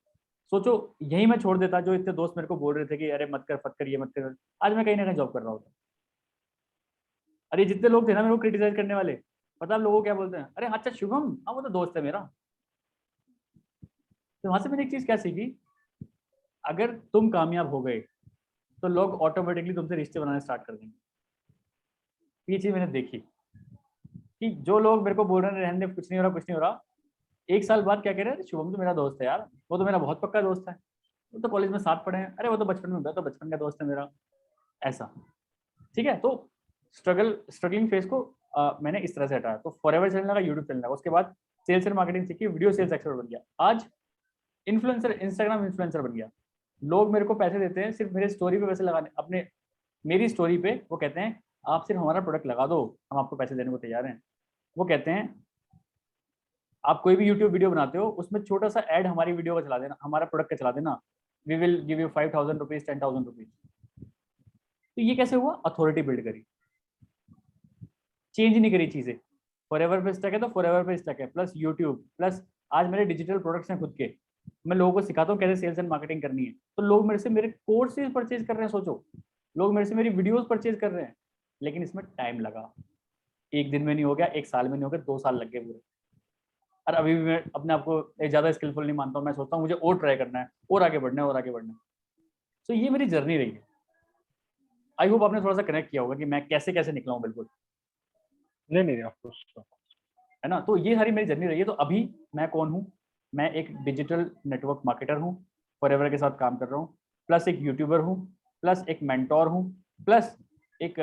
सोचो यही मैं छोड़ देता, जो इतने दोस्त मेरे को बोल रहे थे कि अरे मत कर, फट कर, ये मत कर, आज मैं कहीं ना कहीं जॉब कर रहा होता। अरे जितने लोग थे ना मेरे को क्रिटिसाइज करने वाले, पता आप लोगों को क्या बोलते हैं, अरे अच्छा शुभम, हाँ वो तो दोस्त है मेरा। तो वहां से मैंने एक चीज़ क्या सीखी, अगर तुम कामयाब हो गए तो लोग ऑटोमेटिकली तुमसे रिश्ते बनाने स्टार्ट कर देंगे। ये चीज़ मैंने देखी कि जो लोग मेरे को बोल रहे हैं रहने दे, कुछ नहीं हो रहा, कुछ नहीं हो रहा, 1 साल बाद क्या कह रहे हैं, शुभम तो मेरा दोस्त है यार, वो तो मेरा बहुत पक्का दोस्त है, वो तो कॉलेज में साथ पढ़े हैं, अरे वो तो बचपन में, तो बचपन का दोस्त है मेरा, ऐसा। ठीक है, तो स्ट्रगलिंग फेज को मैंने इस तरह से हटाया। तो फॉरएवर चलने लगा, यूट्यूब चलने लगा, उसके बाद सेल्स एंड मार्केटिंग सीखी, वीडियो सेल्स एक्सपर्ट बन गया, आज इन्फ्लुएंसर, इंस्टाग्राम इन्फ्लुएंसर बन गया। लोग मेरे को पैसे देते हैं सिर्फ मेरे स्टोरी पे पैसे लगाने, अपने मेरी स्टोरी पे वो कहते हैं आप सिर्फ हमारा प्रोडक्ट लगा दो, हम आपको पैसे देने को तैयार हैं। वो कहते हैं आप कोई भी यूट्यूब वीडियो बनाते हो, उसमें छोटा सा ऐड हमारी वीडियो का चला देना, हमारा प्रोडक्ट का चला देना, we will give you 5,000 rupees, 10,000 rupees. तो ये कैसे हुआ, अथॉरिटी बिल्ड करी, चेंज नहीं करी चीजें। फॉरएवर पे स्टक है तो फॉरएवर पे स्टक है, प्लस यूट्यूब, प्लस आज मेरे डिजिटल प्रोडक्ट्स हैं खुद के, मैं लोगों को सिखाता हूँ कैसे सेल्स एंड मार्केटिंग करनी है। तो लोग मेरे से मेरे कोर्सेज परचेज कर रहे हैं, सोचो, लोग मेरे से मेरी वीडियोस परचेज कर रहे हैं। लेकिन इसमें टाइम लगा, 1 दिन में नहीं हो गया, 1 साल में नहीं हो गया, 2 साल लग गए पूरे। और अभी भी मैं अपने आप को ज़्यादा स्किलफुल नहीं मानता हूँ, मैं सोचता हूँ मुझे और ट्राई करना है, और आगे बढ़ना है, और आगे बढ़ना है। तो ये मेरी जर्नी रही है। आई होप आपने थोड़ा सा कनेक्ट किया होगा कि मैं कैसे कैसे निकला हूँ, बिल्कुल नहीं ऑफकोर्स। है ना। तो ये सारी मेरी जर्नी रही है। तो अभी मैं कौन हूँ, मैं एक डिजिटल नेटवर्क मार्केटर हूँ, फॉरएवर के साथ काम कर रहा हूँ, प्लस एक यूट्यूबर हूँ, प्लस एक मेंटोर हूँ, प्लस एक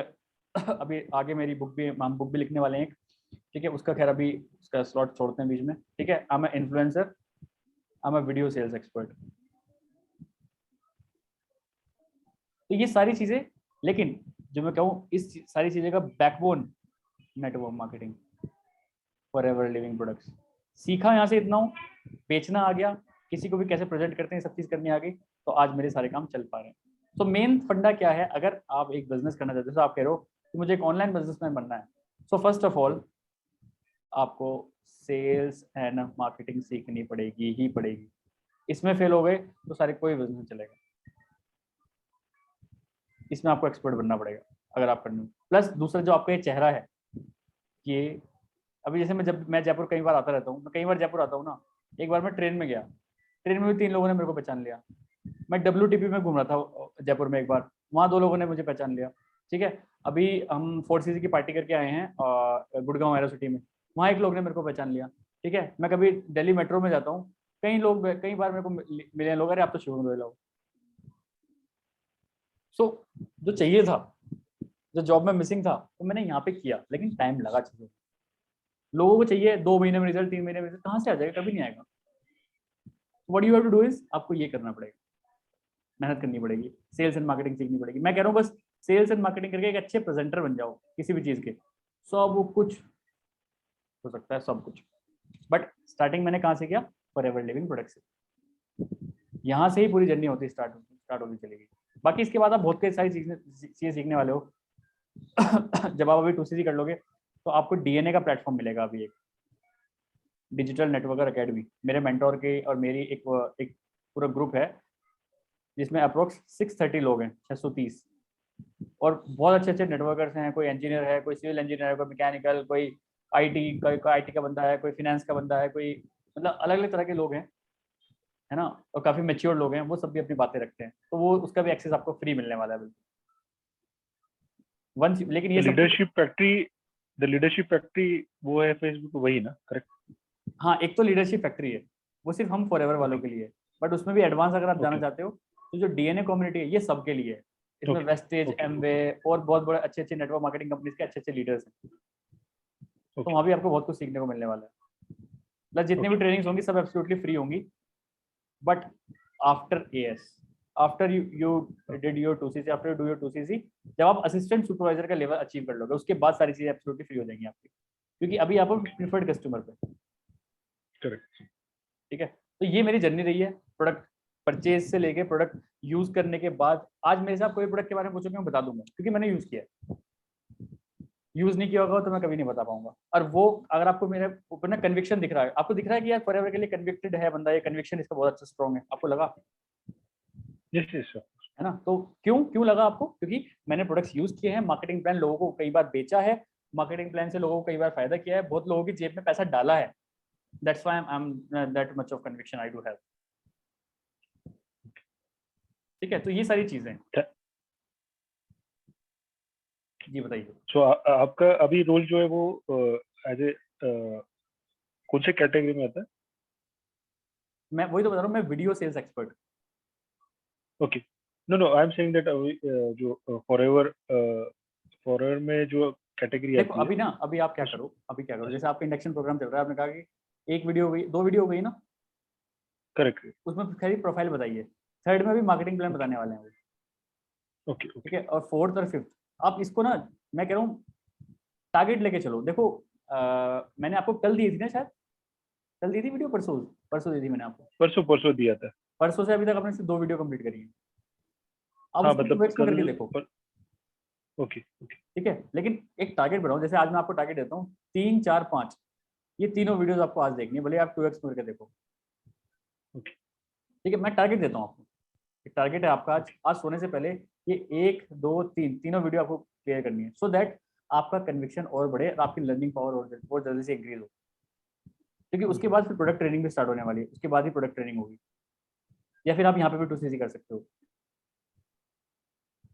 अभी आगे मेरी बुक भी, हम बुक भी लिखने वाले हैं एक, ठीक है, उसका खैर अभी उसका स्लॉट छोड़ते हैं बीच में, ठीक है। I am influencer, I am video sales expert. तो ये सारी चीज़ें, लेकिन जो मैं कहूँ इस सारी चीज़ें का backbone network marketing, forever living products. सीखा यहाँ से इतना हूँ, बेचना आ गया, किसी को भी कैसे प्रेजेंट करते हैं सब चीज़ करनी आ गई, तो आज मेरे सारे काम चल पा रहे हैं। तो मेन फंडा क्या है, अगर आप एक बिजनेस करना चाहते हो, तो आप कह रहे हो कि मुझे एक ऑनलाइन बिजनेसमैन बनना है, सो फर्स्ट ऑफ ऑल आपको सेल्स एंड मार्केटिंग सीखनी पड़ेगी ही पड़ेगी। इसमें फेल हो गए तो सारे कोई बिजनेस चलेगा, इसमें आपको एक्सपर्ट बनना पड़ेगा अगर आप करना। प्लस दूसरा जो आपका ये चेहरा है, कि अभी जैसे मैं जयपुर कई बार आता रहता हूँ, मैं कई बार जयपुर आता हूँ ना, एक बार मैं ट्रेन में गया, ट्रेन में भी 3 लोगों ने मेरे को पहचान लिया। मैं WTP में घूम रहा था जयपुर में, एक बार वहाँ 2 लोगों ने मुझे पहचान लिया। ठीक है, अभी हम 4CC की पार्टी करके आए हैं गुड़गांव एरोसिटी में, वहाँ एक लोग ने मेरे को पहचान लिया। ठीक है, मैं कभी दिल्ली मेट्रो में जाता हूँ, कई बार मेरे को मिले लोग, अरे आप तो शुभम गोयल हो। सो जो चाहिए था, जो जॉब में मिसिंग था, वो मैंने यहाँ पे किया, लेकिन टाइम लगा चीजों। लोगों को चाहिए 2 महीने में रिजल्ट, 3 महीने में रिजल्ट, कहाँ से आ जाएगा, कभी नहीं आएगा। What you have to do is, आपको ये करना पड़ेगा, मेहनत करनी पड़ेगी, सेल्स एंड मार्केटिंग सीखनी पड़ेगी। मैं कह रहा हूँ बस सेल्स एंड मार्केटिंग करके एक अच्छे प्रेजेंटर बन जाओ किसी भी चीज के, सब कुछ हो सकता है, सब कुछ। बट स्टार्टिंग मैंने कहाँ से किया, फॉरएवर लिविंग प्रोडक्ट से, यहाँ से ही पूरी जर्नी होती स्टार्ट होती चलेगी। बाकी इसके बाद आप बहुत कई सारी चीजें सीखने वाले हो। जब आप अभी 2CC कर लोगे तो आपको DNA का प्लेटफॉर्म मिलेगा, अभी एक डिजिटल नेटवर्कर अकेडमी, मेरे मेंटोर के और मेरी एक पूरा ग्रुप है, जिसमें अप्रोक्स 630 लोग हैं, 630। और बहुत अच्छे अच्छे नेटवर्कर्स हैं, कोई इंजीनियर है, कोई सिविल इंजीनियर है, कोई मैकेनिकल, कोई आईटी, कोई आईटी का बंदा है, कोई फाइनेंस का बंदा है, कोई मतलब अलग अलग तरह के लोग हैं, है ना, और काफी मेच्योर लोग हैं, वो सब भी अपनी बातें रखते हैं, तो वो उसका भी एक्सेस आपको फ्री मिलने वाला है बिल्कुल वंस। लेकिन ये सब द लीडरशिप फैक्ट्री वो है फेसबुक वही ना, करेक्ट? हाँ, एक तो लीडरशिप फैक्ट्री है, वो सिर्फ हम फॉरएवर वालों के लिए है, बट उसमें भी एडवांस अगर आप जाना ओके चाहते हो तो जो डीएनए कम्युनिटी है ये सबके लिए है। इसमें ओके वेस्टेज, ओके एमवे और बहुत बड़े अच्छे अच्छे नेटवर्क मार्केटिंग कंपनीज के अच्छे अच्छे लीडर्स हैं, तो ओके वहाँ भी आपको बहुत कुछ सीखने को मिलने वाला है। मतलब जितनी भी ओके ट्रेनिंग्स होंगी सब एब्सोल्युटली फ्री होंगी, but after as, after you did your 2cc, after you do your 2cc, जब आप असिस्टेंट सुपरवाइजर का लेवल अचीव कर लोगे उसके बाद सारी चीजें एब्सोल्युटली फ्री हो जाएंगी आपकी, क्योंकि अभी आप प्रीफर्ड कस्टमर पे। करेक्ट। ठीक है, तो ये मेरी जर्नी रही है प्रोडक्ट परचेज से लेके प्रोडक्ट यूज करने के बाद। आज मेरे साथ कोई प्रोडक्ट के बारे में पूछोगे मैं बता दूंगा, क्योंकि मैंने यूज किया है। यूज नहीं किया होगा तो मैं कभी नहीं बता पाऊंगा। और वो अगर आपको मेरे ऊपर ना कन्विक्शन दिख रहा है, आपको दिख रहा है कि यार फॉरएवर के लिए कन्विक्टेड है बंदा, ये कन्विक्शन इसका बहुत अच्छा स्ट्रॉन्ग है, आपको लगा, यस यस सर। है ना, तो क्यों क्यों लगा आपको? क्योंकि मैंने प्रोडक्ट्स यूज किए हैं, मार्केटिंग प्लान लोगों को कई बार बेचा है, मार्केटिंग प्लान से लोगों को कई बार फायदा किया है, बहुत लोगों की जेब में पैसा डाला है। That's why I am that much of conviction I do have. ठीक है, तो ये सारी चीजें जी बताइए। सो आपका अभी रोल जो है वो एज ए कौन से कैटेगरी में आता है? मैं वही तो बता रहा हूँ, मैं video sales expert. Okay, no no, I am saying that जो फॉरएवर में जो कैटेगरी देखो आती है अभी ना, अभी आप क्या उस करो, अभी क्या करो, जैसे आपका इंडक्शन प्रोग्राम चल रहा है, आपने कहा कि एक वीडियो हो गई, दो वीडियो हो गई ना, करेक्ट। उसमें खरी प्रोफाइल बताइए, थर्ड में भी मार्केटिंग प्लान ओके बताने वाले हैं वो। ओके ठीक ओके है, और फोर्थ और फिफ्थ आप इसको ना, मैं कह रहा हूँ टारगेट लेके चलो। देखो मैंने आपको कल दी थी ना शायद, कल दी थी वीडियो, परसों, परसों दी थी मैंने आपको। परसों परसों दिया था। परसों से अभी तक आपने सिर्फ दो वीडियो कंप्लीट करी है, अब हाँ उसको मतलब 2x में कल करके देखो। ओके ओके ठीक है, लेकिन एक टारगेट बनाओ, जैसे आज मैं आपको टारगेट देता हूँ 3, 4, 5, ये तीनों वीडियोस आपको आज देखनी है, भले आप 2x में करके देखो। ओके ठीक है, मैं टारगेट देता हूँ आपको, एक टारगेट है आपका, आज ओके आज सोने से पहले ये 1, 2, 3 तीनों वीडियो आपको क्लियर करनी है, सो दैट आपका कन्विक्शन और बढ़े और आपकी लर्निंग पावर और जल्दी से इंक्रीज हो। क्योंकि उसके बाद फिर प्रोडक्ट ट्रेनिंग भी स्टार्ट होने वाली है, उसके बाद ही प्रोडक्ट ट्रेनिंग होगी, या फिर आप यहाँ पे भी 2cc कर सकते हो।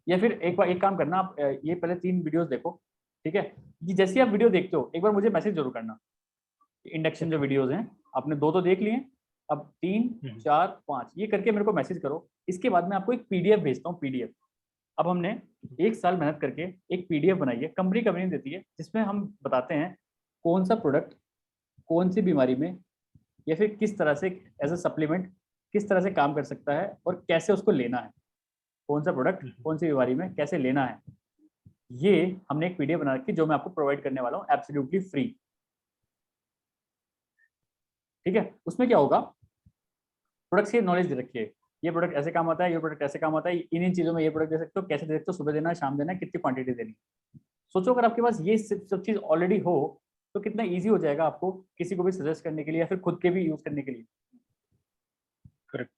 या फिर एक बार एक काम करना, आप ये पहले 3 वीडियोस देखो। ठीक है, कि जैसे आप वीडियो देखते हो एक बार मुझे मैसेज जरूर करना। इंडक्शन जो ओके वीडियोस हैं आपने दो तो देख लिए, अब 3, 4, 5 ये करके मेरे को मैसेज करो। इसके बाद मैं आपको एक पीडीएफ भेजता हूँ, पीडीएफ। अब हमने 1 साल मेहनत करके एक पीडीएफ बनाई है, कंपनी देती है, जिसमें हम बताते हैं कौन सा प्रोडक्ट कौन सी बीमारी में, या फिर किस तरह से एज अ सप्लीमेंट किस तरह से काम कर सकता है और कैसे उसको लेना है, कौन सा प्रोडक्ट कौन सी बीमारी में कैसे लेना है। ये हमने एक पीडीएफ बना रखी जो मैं आपको प्रोवाइड करने वाला हूँ एब्सोल्युटली फ्री। ठीक है, उसमें क्या होगा, प्रोडक्ट्स की नॉलेज दे रखी है, ये प्रोडक्ट ऐसे काम आता है, ये प्रोडक्ट ऐसे काम आता है, इन इन चीजों में ये प्रोडक्ट दे सकते हो, कैसे दे सकते हो, सुबह देना है, शाम देना है, कितनी क्वांटिटी देनी है। सोचो अगर आपके पास ये सब चीज ऑलरेडी हो तो कितना इजी हो जाएगा आपको किसी को भी सजेस्ट करने के लिए या फिर खुद के भी यूज करने के लिए, करेक्ट।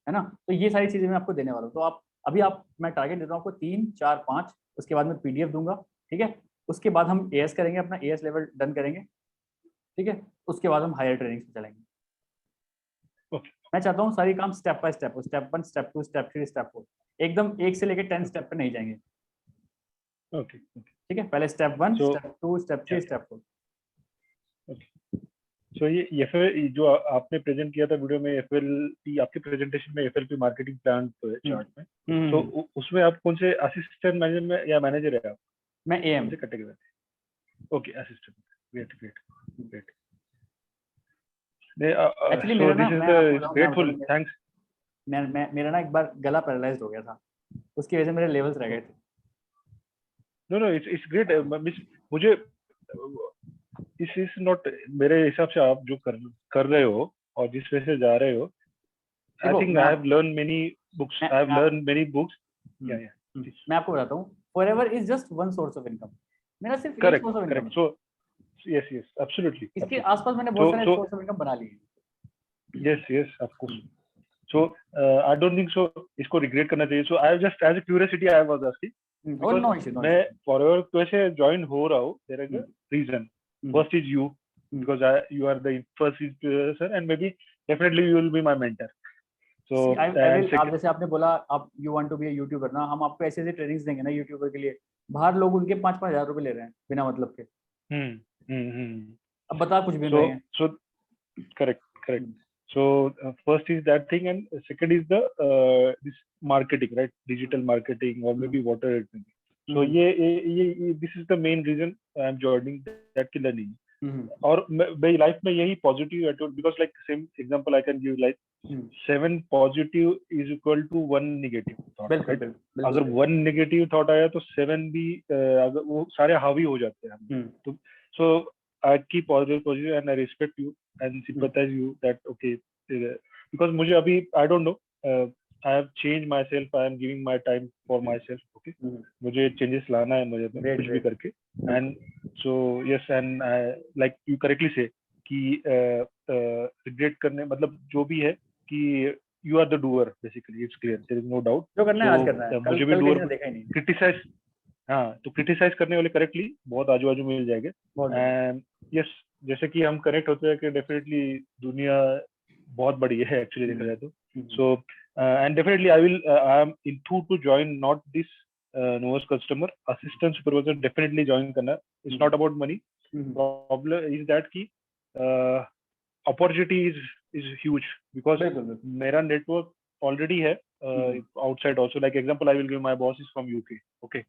है ना। तो ये सारी चीजें मैं आपको देने वाला हूँ, तो आप अभी आप मैं टारगेट देता हूँ आपको 3, 4, 5, उसके बाद मैं पीडीएफ दूंगा। ठीक है, उसके बाद हम एएस करेंगे, अपना एएस लेवल डन करेंगे। ठीक है, उसके बाद हम हायर ट्रेनिंग पे चलेंगे। ओके मैं चाहता हूँ सारी काम स्टेप बाय स्टेप हो, स्टेप 1, स्टेप 2, स्टेप 3, स्टेप 4, एकदम 1 से लेकर 10 स्टेप पे नहीं जाएंगे। Okay okay. ठीक है, पहले step 1, so step 2, step 3, step 4। Okay, so ये फिर जो आपने प्रेजेंट किया था वीडियो में, एफएलपी आपके प्रेजेंटेशन में एफएलपी मार्केटिंग प्लान तो है चार्ट में, तो उसमें आप कौन से असिस्टेंट मैनेजर में या मैनेजर है आप? मैं एएम। कौन से कैटेगरी में? Okay, assistant. Great great great. Actually so मेरा ना, दिस इज मैं आपको द बताऊं, ग्रेटफुल, थैंक्स। मेरा ना एक बार गला पैरालाइज्ड हो गया था, उसकी वजह से मेरे लेवल्स रह गए थे। No no, it's great. मुझे दिस इज नॉट, मेरे हिसाब से आप जो कर रहे हो और जिस वजह से जा रहे हो, आई देखो think I have learn many books, I have मैं लर्न मेनी बुक्स। या मैं आपको बताता हूँ, forever is just one source of income, मेरा सिर्फ एक correct source of income correct. है। सो yes yes absolutely इसके absolutely। आसपास मैंने so बहुत सारे so सोर्स ऑफ इनकम बना लिए। yes yes of course। so I don't think so इसको regret करना चाहिए। so I just as a curiosity I was asking और because नो इशू, नो मैं फॉरएवर तो ऐसे ज्वाइन हो रहा हूँ, there is a reason. First is you, because you are the first influencer, and maybe definitely you will be my mentor. So I and will, आप जैसे आपने बोला आप you want to be a YouTuber ना, हम आपको ऐसे ऐसे ट्रेनिंग्स देंगे ना यूट्यूबर के लिए, बाहर लोग उनके 5-5 हज़ार रुपए ले रहे हैं बिना मतलब के. अब बता कुछ भी नहीं है. so correct. So first is that thing, and second is the this marketing, right? Digital marketing, or maybe whatever it may be. So ये this is the main reason I am joining that की learning. और मेरी life में यही positive attitude, because like same example I can give, like 7 positive is equal to 1 negative thought, right? अगर 1 negative thought आया तो 7 भी अगर वो सारे हावी हो जाते हैं. तो so I keep positive and I respect you and sympathise you that okay, because मुझे अभी I don't know, I have changed myself. I am giving my time for myself. Okay, मुझे changes लाना है मुझे कुछ भी करके. And so yes, and like you correctly say कि regret करने मतलब जो भी है कि you are the doer basically. It's clear. There is no doubt. जो करना है आज करना है. मुझे भी doer देखा ही नहीं. Criticize, हाँ, तो criticize करने वाले correctly बहुत आजू बाजू मिल जाएंगे. And yes, जैसे कि हम connect होते हैं कि definitely दुनिया बहुत बड़ी है actually देखा जाए तो. So and definitely I am enthused to join not this Novus customer assistant supervisor. Definitely join करना. It's not about money. Problem is that कि opportunity is huge, because मेरा network already है outside also. Like example I will give, my boss is from UK. Okay.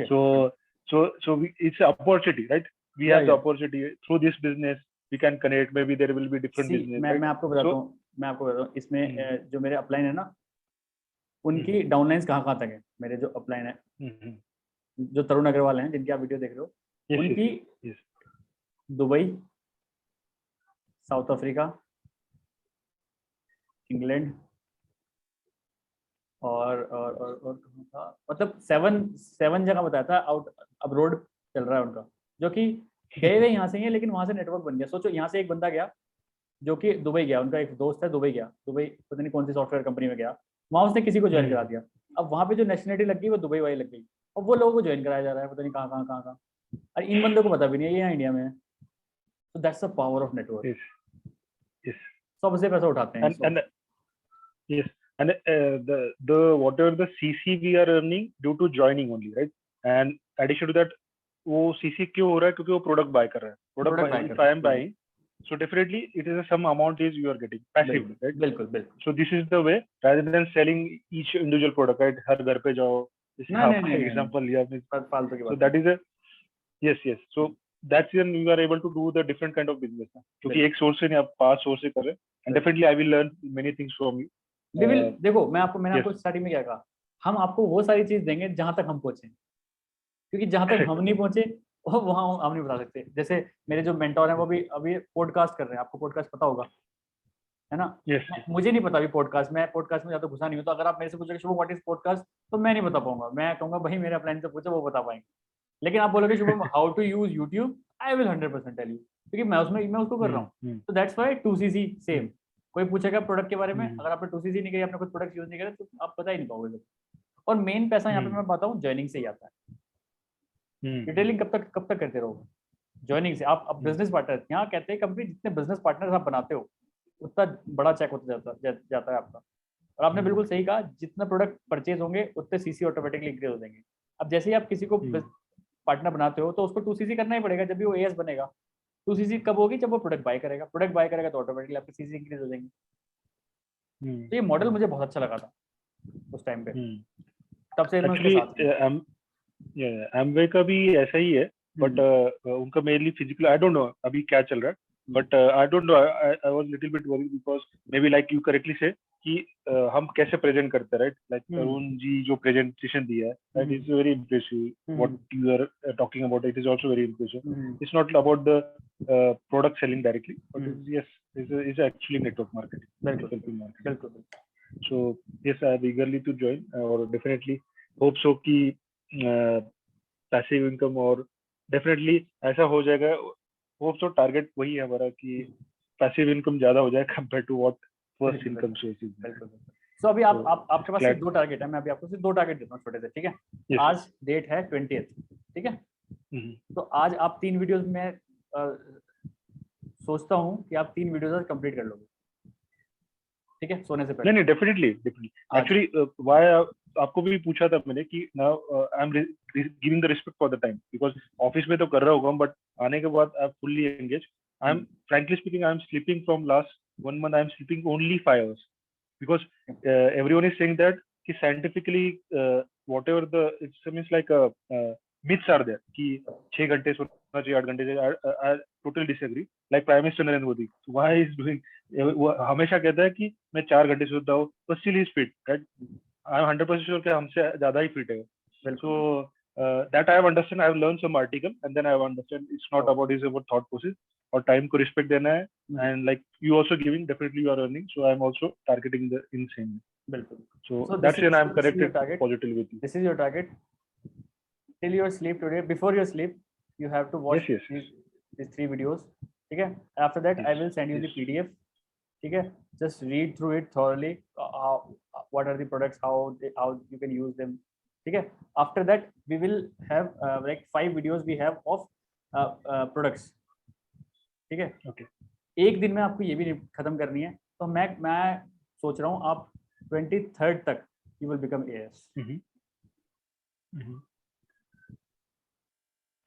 So it's an opportunity, right? We have the opportunity through this business. We can connect. Maybe there will be different business. मैं आपको बताता हूँ इसमें जो मेरे upline है ना, उनकी डाउनलाइंस कहाँ तक है. मेरे जो अपलाइन है, जो तरुण अग्रवाल हैं जिनकी आप वीडियो देख रहे हो, उनकी दुबई, साउथ अफ्रीका, इंग्लैंड और कहाँ था, मतलब 7 जगह बताया था आउट अब्रोड चल रहा है उनका, जो कि गए हुए यहाँ से ही है, लेकिन वहां से नेटवर्क बन गया. सोचो यहाँ से एक बंदा गया जो कि दुबई गया, उनका एक दोस्त है दुबई गया, दुबई पता नहीं कौन सी सॉफ्टवेयर कंपनी में गया, वहां उसने किसी को ज्वाइन करा दिया. अब वहां पे जो नेशनलिटी लग गई वो दुबई वाली लग गई, और वो लोगों को ज्वाइन कराया जा रहा है पता नहीं कहाँ. और इन बंदों को पता भी नहीं है ये यहाँ इंडिया में है. So that's the power of network. Yes. सबसे पैसा उठाते हैं. And the whatever the CC we are earning due to joining only, right? And addition to that, वो CC क्यों हो रहा है? क्योंकि वो product buy कर रहा है. Product if I am buying, so definitely it is some amount is you are getting passively, right? बिल्कुल. So this is the way, rather than selling each individual product, right? हर घर पे जाओ. नहीं. Example लिया आपने. फालतू की बात. So that is a yes. So that's when you are able to do the different kind of business. क्योंकि एक source से नहीं, आप 5 source से कर रहे हैं. And definitely I will learn many things from you. देखो मैंने आपको स्टार्टिंग में क्या कहा, हम आपको वो सारी चीज देंगे जहां तक हम पहुंचे, क्योंकि जहां तक हम नहीं पहुंचे वहां हम नहीं बता सकते. जैसे मेरे जो मेंटोर हैं वो भी अभी पॉडकास्ट कर रहे हैं, आपको पॉडकास्ट पता होगा है ना? मुझे नहीं पता अभी पॉडकास्ट, मैं पॉडकास्ट में ज्यादा घुसा नहीं हूं, तो अगर आप मेरे से पूछोगे शुभम व्हाट इज पॉडकास्ट, तो मैं नहीं बता पाऊंगा. मैं कहूंगा भाई मेरे अपलाइन से पूछो, वो बता पाएंगे. लेकिन आप बोलोगे Shubham how to use YouTube, I will 100% tell you, क्योंकि मैं उसको कर रहा हूँ. तो दैट्स व्हाई 2cc सेम. कोई पूछेगा प्रोडक्ट के बारे में, अगर आपने 2cc नहीं किया, आपने कुछ प्रोडक्ट यूज नहीं किया, तो आप पता ही नहीं पाओगे. और मेन पैसा यहाँ पे मैं बताता हूँ ज्वाइनिंग से ही आता है. डिटेलिंग कब तक करते रहोगे? ज्वाइनिंग से. आप बिजनेस पार्टनर, यहाँ कहते हैं कंपनी जितने बिजनेस पार्टनर आप बनाते हो उतना बड़ा चेक होता जाता है आपका. और आपने बिल्कुल सही कहा, जितना प्रोडक्ट परचेज होंगे उतने सीसी ऑटोमेटिकली इंक्रीज हो जाएंगे. अब जैसे ही आप किसी को पार्टनर बनाते हो तो उसको 2cc करना ही पड़ेगा. जब भी वो एएस बनेगा, 2cc कब होगी? जब वो प्रोडक्ट बाय करेगा तो ऑटोमेटिकली आपकी सीसी इंक्रीज हो जाएंगी. तो ये मॉडल मुझे बहुत अच्छा लगा था उस टाइम पे, तब से मैं उसके साथ. एमवे का भी ऐसा ही है, बट उनका mainly physical, I don't no अभी क्या चल रहा है, but I don't no, I was little bit worried because may be like you correctly से कि हम कैसे प्रेजेंट करते हैं, राइट? लाइक तरुण जी जो प्रेजेंटेशन दिया है, that is very impressive. What you are talking about, it is also very impressive. It's not about the product selling directly, but yes is actually network marketing. बिल्कुल. So yes, I am eagerly to join, और definitely hope so कि passive income, और definitely ऐसा हो जाएगा. Hope so target वही है हमारा कि पैसिव इनकम ज्यादा हो जाए compare to what first income sources. So अभी So, आपके पास glad- सिर्फ 2 टारगेट है, मैं अभी आपको सिर्फ 2 टारगेट देता हूँ छोटे से, ठीक है? Yes. आज डेट है 20th, ठीक है? तो आज आप 3 वीडियोस में सोचता हूँ कि आप 3 वीडियोस आज कंप्लीट कर लोगे, ठीक है, सोने से पहले। नहीं डेफिनेटली एक्चुअली व्हाई आपको भी पूछा था मैंने कि now I am giving the respect for the time, because office में तो कर रहा होगा बट आने के बाद I am fully engage. I am frankly speaking I am sleeping from last 1 month. I am sleeping only 5 hours because everyone is saying that कि scientifically whatever the it means like myths are there कि 6 घंटे सोना चाहिए 8 घंटे चाहिए. I totally disagree. Like Prime Minister Narendra Modi, why is doing वो हमेशा कहता है कि मैं 4 घंटे सोता हूँ तो still is fit, right? I am 100% sure कि हमसे ज्यादा ही फिट है. So that I have understand, I have learn some article and then I have understand it's not about is about thought process और टाइम को respect देना है. And like you also giving, definitely you are earning, so I am also targeting the in same. बिल्कुल. So that's when I'm connected positively with you. This is your target. Till your sleep today, before your sleep, you have to watch Yes. these 3 videos. ठीक है? After that, I will send you the PDF. ठीक है? Just read through it thoroughly. What are the products? How you can use them. ठीक है? After that, we will have like 5 videos we have of products. ठीक है? Okay. एक दिन में आपको ये भी खत्म करनी है. तो मैं सोच रहा हूँ आप 23rd तक you will become AS.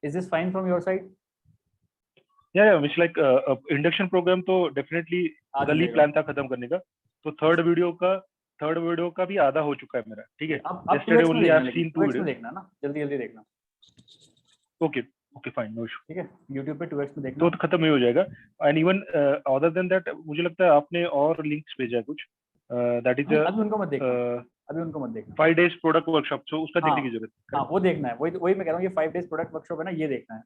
Is this fine from your side? Yeah, which like induction program तो definitely कल ही प्लान था खत्म करने का. तो थर्ड वीडियो का भी आधा हो चुका है मेरा, ठीक है? Yesterday only I have seen 2 videos. देखना ना, जल्दी देखना. Okay, fine, no issue. ठीक है, YouTube पे 2x में देखना. तो खत्म ही हो जाएगा. And even other than that, मुझे लगता है आपने और लिंक्स भेजा है कुछ. That is अभी उनको मत देखना. 5 days प्रोडक्ट वर्कशॉप, तो उसका देखने की जरूरत है. हाँ, वो देखना है. वही मैं कह रहा हूँ, ये 5 days प्रोडक्ट वर्कशॉप है ना, ये देखना है.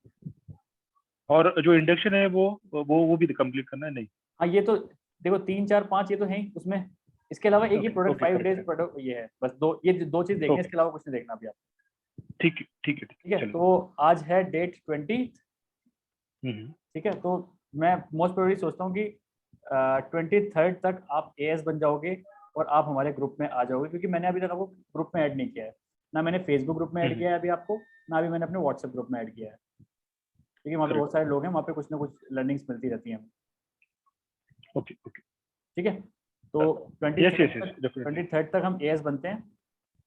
और जो इंडक्शन है वो भी कंप्लीट करना है. नहीं, हाँ, ये तो देखो 3 4 5 ये तो है ही उसमें. इसके अलावा एक ही प्रोडक्ट 5 days प्रोडक्ट ये है, बस दो चीज देखनी है. इसके अलावा कुछ नहीं देखना अभी आप. ठीक है. तो आज है डेट 20. ठीक है, तो मैं मोस्ट प्रोबेबली सोचता हूँ कि 23rd तक आप AS बन जाओगे और आप हमारे ग्रुप में आ जाओगे, क्योंकि मैंने अभी तक आपको ग्रुप में ऐड नहीं किया है. ना मैंने फेसबुक ग्रुप में ऐड किया है अभी आपको, ना अभी मैंने अपने व्हाट्सएप ग्रुप में ऐड किया है, क्योंकि वहाँ पे बहुत सारे लोग हैं, वहाँ पे कुछ ना कुछ लर्निंग्स मिलती रहती हैं. ओके, ठीक है. तो 23rd तक हम AS बनते हैं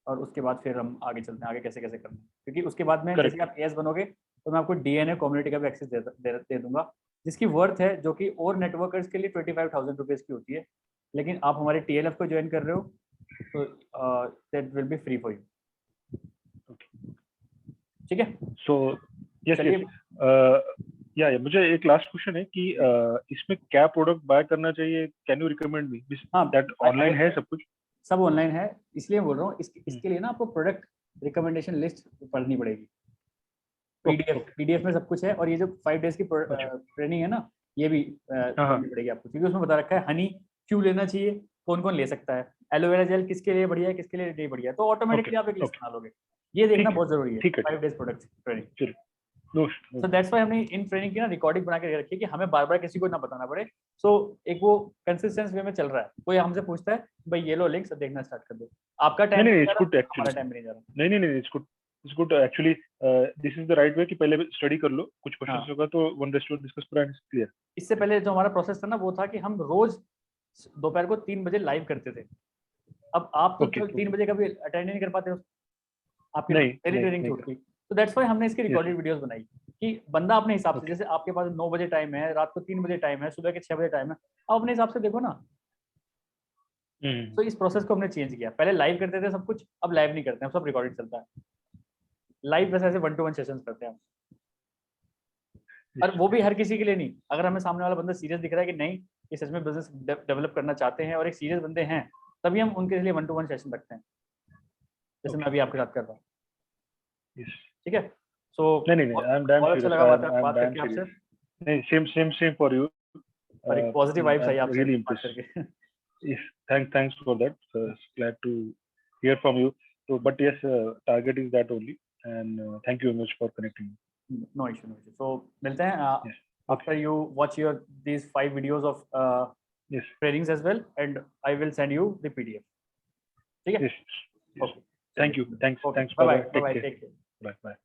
और उसके बाद फिर हम आगे चलते हैं, आगे कैसे करना है. क्योंकि उसके बाद में जैसे आप AS बनोगे तो मैं आपको DNA कम्युनिटी का भी एक्सेस दे दूंगा, जिसकी वर्थ है जो कि और नेटवर्कर्स के लिए 25,000 रुपीज़ की होती है. लेकिन आप हमारे TLF को ज्वाइन कर रहे हो तो that will be free for you. ठीक है. सो यस, या मुझे एक लास्ट क्वेश्चन है कि इसमें क्या प्रोडक्ट बाय करना चाहिए? Can you recommend me? That online है, सब ऑनलाइन है, इसलिए बोल रहा हूँ. इसके लिए ना आपको प्रोडक्ट रिकमेंडेशन लिस्ट पढ़नी पड़ेगी. PDF में सब कुछ है. और ये जो 5 days की ट्रेनिंग है ना, ये भी पढ़नी पड़ेगी आपको, क्योंकि उसमें बता रखा है हनी क्यों लेना चाहिए, कौन कौन ले सकता है, एलोवेरा जेल किसके लिए बढ़िया है, किसके लिए नहीं बढ़िया है. तो ऑटोमेटिकली आप एक लिस्ट बना लोगे. ये देखना बहुत जरूरी है. 5 days product training. So that's why हमने इन ट्रेनिंग की ना रिकॉर्डिंग बना के रखी है कि हमें बार बार किसी को ना बताना पड़े. सो एक वो कंसिस्टेंस वे में चल रहा है. कोई हमसे पूछता है भाई ये लो लिंक्स, देखना स्टार्ट कर दो. आपका टाइम नहीं, हमारा टाइम नहीं जा रहा. नहीं, it's good actually. This is the right way कि पहले स्टडी कर लो, कुछ क्वेश्चंस होगा तो वन रेस्टोरेंट डिस्कस पूरा एंड क्लियर. इससे पहले जो हमारा प्रोसेस था ना, वो था कि हम रोज दोपहर को 3 बजे लाइव करते थे. अब आप तो 3 बजे कभी अटेंड नहीं कर पाते हो, आपकी ट्रेनिंग छूट गई. तो दैट्स व्हाई हमने इसकी रिकॉर्डेड वीडियोस बनाई कि बंदा अपने हिसाब से, जैसे आपके पास 9 बजे टाइम है, रात को 3 बजे टाइम है, सुबह के 6 बजे टाइम है, आप अपने हिसाब से देखो ना. तो इस प्रोसेस को हमने चेंज किया. पहले लाइव करते थे सब कुछ, अब लाइव नहीं करते हैं, सब रिकॉर्डेड चलता है. लाइव वैसे ऐसे 1-to-1 सेशंस करते हैं हम. और वो भी हर किसी के लिए नहीं. अगर हमें सामने वाला बंदा सीरियस दिख रहा है कि नहीं ये सच में बिजनेस डेवलप करना चाहते हैं और एक सीरियस बंदे हैं, तभी हम उनके लिए 1-to-1 सेशन रखते हैं, जैसे मैं अभी आपके साथ कर रहा हूँ. ठीक है. सो नहीं, आई एम डैम अच्छा लगा बात करके आपसे. नहीं, सेम फॉर यू. और एक पॉजिटिव वाइब्स आई आपसे बात करके. Yes, thanks for that. Glad to hear from you. So, but yes, target is that only, and thank you very much for connecting. No issue. So, मिलते हैं after you watch these 5 videos of trainings as well, and I will send you the PDF. ठीक है? Yes. Yes. Thank you. Thanks. Okay. Thanks. Bye Bye. bye. Take Bye bye. care. Take care. Bye. Bye.